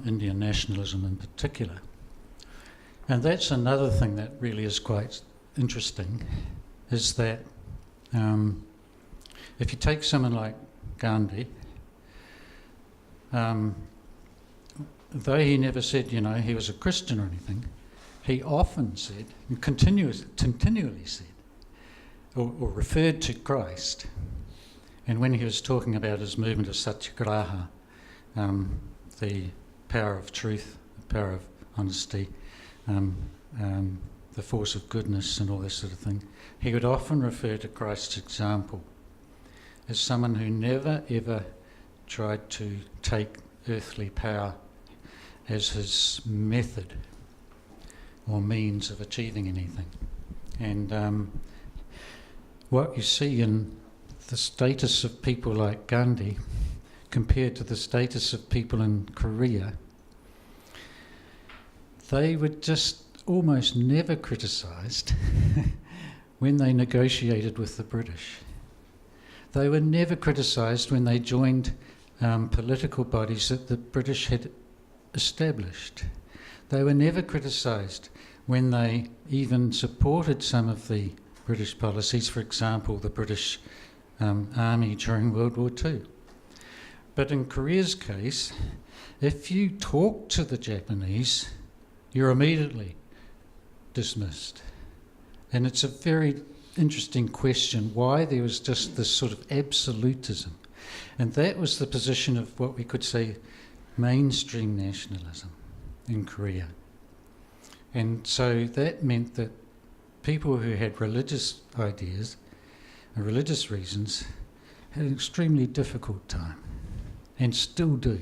Indian nationalism in particular. And that's another thing that really is quite interesting, is that if you take someone like Gandhi, though he never said, he was a Christian or anything, he often said, and continually said, or referred to Christ. And when he was talking about his movement of satyagraha, the power of truth, the power of honesty, the force of goodness and all this sort of thing, he would often refer to Christ's example as someone who never ever tried to take earthly power as his method or means of achieving anything. And what you see in the status of people like Gandhi compared to the status of people in Korea, they were just almost never criticised when they negotiated with the British. They were never criticised when they joined political bodies that the British had established. They were never criticised when they even supported some of the British policies, for example, the British Army during World War II. But in Korea's case, if you talk to the Japanese, you're immediately dismissed. And it's a very interesting question why there was just this sort of absolutism. And that was the position of what we could say mainstream nationalism in Korea. And so that meant that people who had religious ideas and religious reasons had an extremely difficult time, and still do.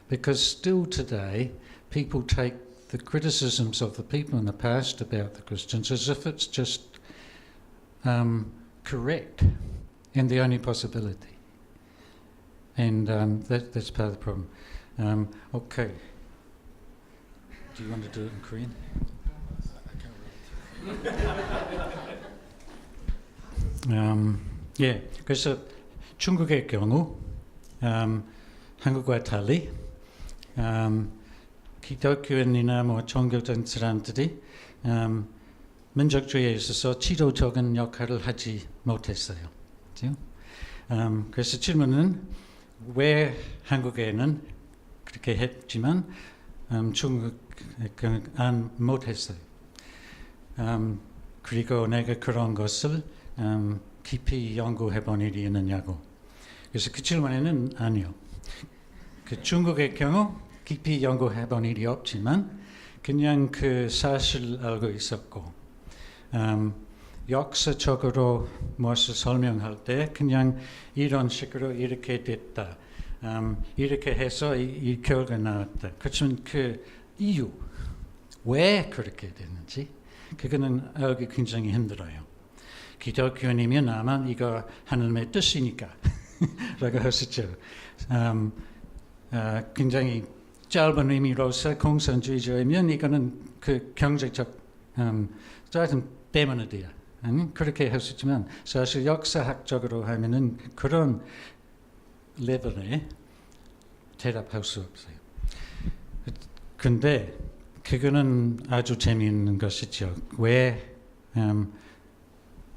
Because still today, people take the criticisms of the people in the past about the Christians as if it's just correct and the only possibility. And that's part of the problem. Okay. Do you want to do it in Korean? 예, 그래서 중국의 경우 한국과 달리 기독교인이나 종교적인 사람들이 민족주의에 있어서 지도적인 역할을 하지 못했어요. 그렇죠? 그래서 질문은 왜 한국에는 그렇게 했지만 중국은 안 못했어요. 그리고 내가 그런 것을 깊이 연구해본 일이 있느냐고. 그래서 그 질문에는 아니요. 그 중국의 경우 깊이 연구해본 일이 없지만 그냥 그 사실을 알고 있었고 역사적으로 무엇을 설명할 때 그냥 이런 식으로 이렇게 됐다. 이렇게 해서 이 결과가 나왔다. 그렇지만 그 이유, 왜 그렇게 됐는지 그거는 알기 굉장히 힘들어요. 기독교인이면 아마 이거 하나님의 뜻이니까 라고 하셨죠. 굉장히 짧은 의미로서 공산주의자이면 이거는 그 경제적 짜증 때문이야. 그렇게 할 수 있지만 사실 역사학적으로 하면은 그런 레벨에 대답할 수 없어요. 근데 그거는 아주 재미있는 것이죠. 왜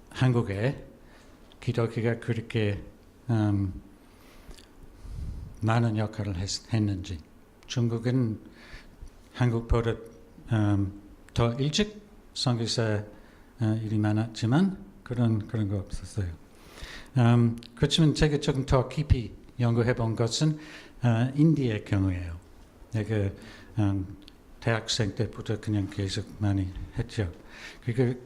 한국에 기독교가 그렇게 많은 역할을 했는지. 중국은 한국보다 더 일찍 선교사 일이 많았지만 그런 거 없었어요. 그렇지만 제가 조금 더 깊이 연구해 본 것은 인디의 경우예요. 내가 대학생 때부터 그냥 계속 많이 했죠. 그러니까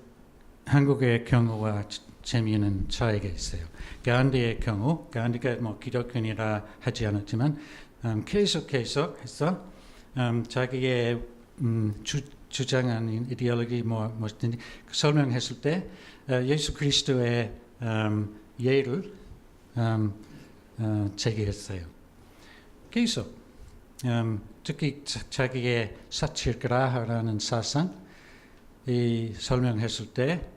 한국의 경우와 재미있는 차이가 있어요. 간디의 경우, 간디가 뭐 기독교인이라 하지 않았지만 계속해서 자기의 주장하는 이데올로기 뭐든지 설명했을 때 예수 그리스도의 예를 제기했어요. 계속 특히 자기의 사칠그라하라는 사상 이 설명했을 때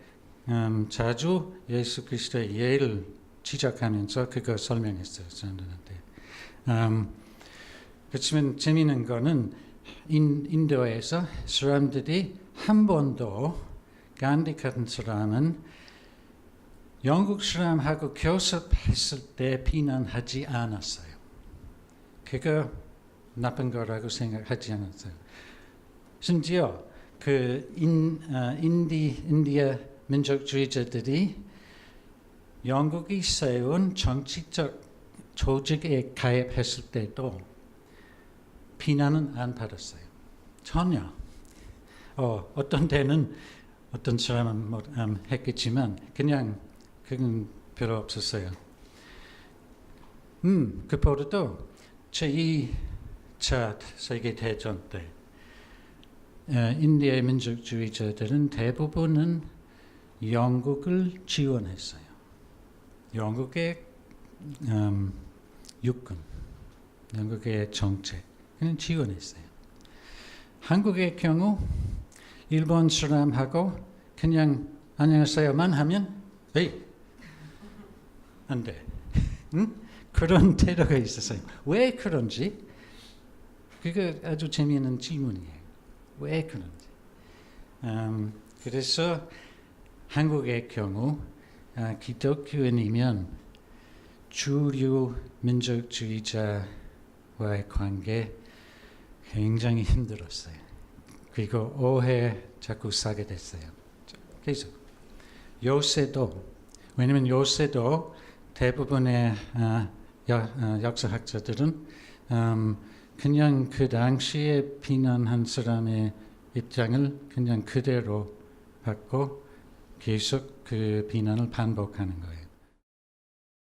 자주 예수 그리스도의 예를 지적하면서 그거 설명했어요. 사람들한테. 그렇지만 재미있는 거는 인도에서 사람들이 한 번도 간디 같은 사람은 영국 사람하고 교섭했을 때 비난하지 않았어요. 그거 나쁜 거라고 생각하지 않았어요. 심지어 그 인디아 민족주의자들이 영국이 세운 정치적 조직에 가입했을 때도 비난은 안 받았어요. 전혀. 어떤 때는 어떤 사람은 했겠지만 그냥 그건 별로 없었어요. 그보다도 제2차 세계대전 때 인디아 민족주의자들은 대부분은 영국을 지원했어요. 영국의 육군, 영국의 정책 그냥 지원했어요. 한국의 경우 일본 사람하고 그냥 안녕하세요만 하면 에이 안 돼. 그런 태도가 있었어요. 왜 그런지 그게 아주 재미있는 질문이에요. 왜 그런지. 그래서 한국의 경우 기독교인이면 주류 민족주의자와의 관계 굉장히 힘들었어요. 그리고 오해 자꾸 사게 됐어요. 계속. 요새도 왜냐하면 요새도 대부분의 역사학자들은 그냥 그 당시에 비난한 사람의 입장을 그냥 그대로 받고 계속 그 비난을 반복하는 거예요.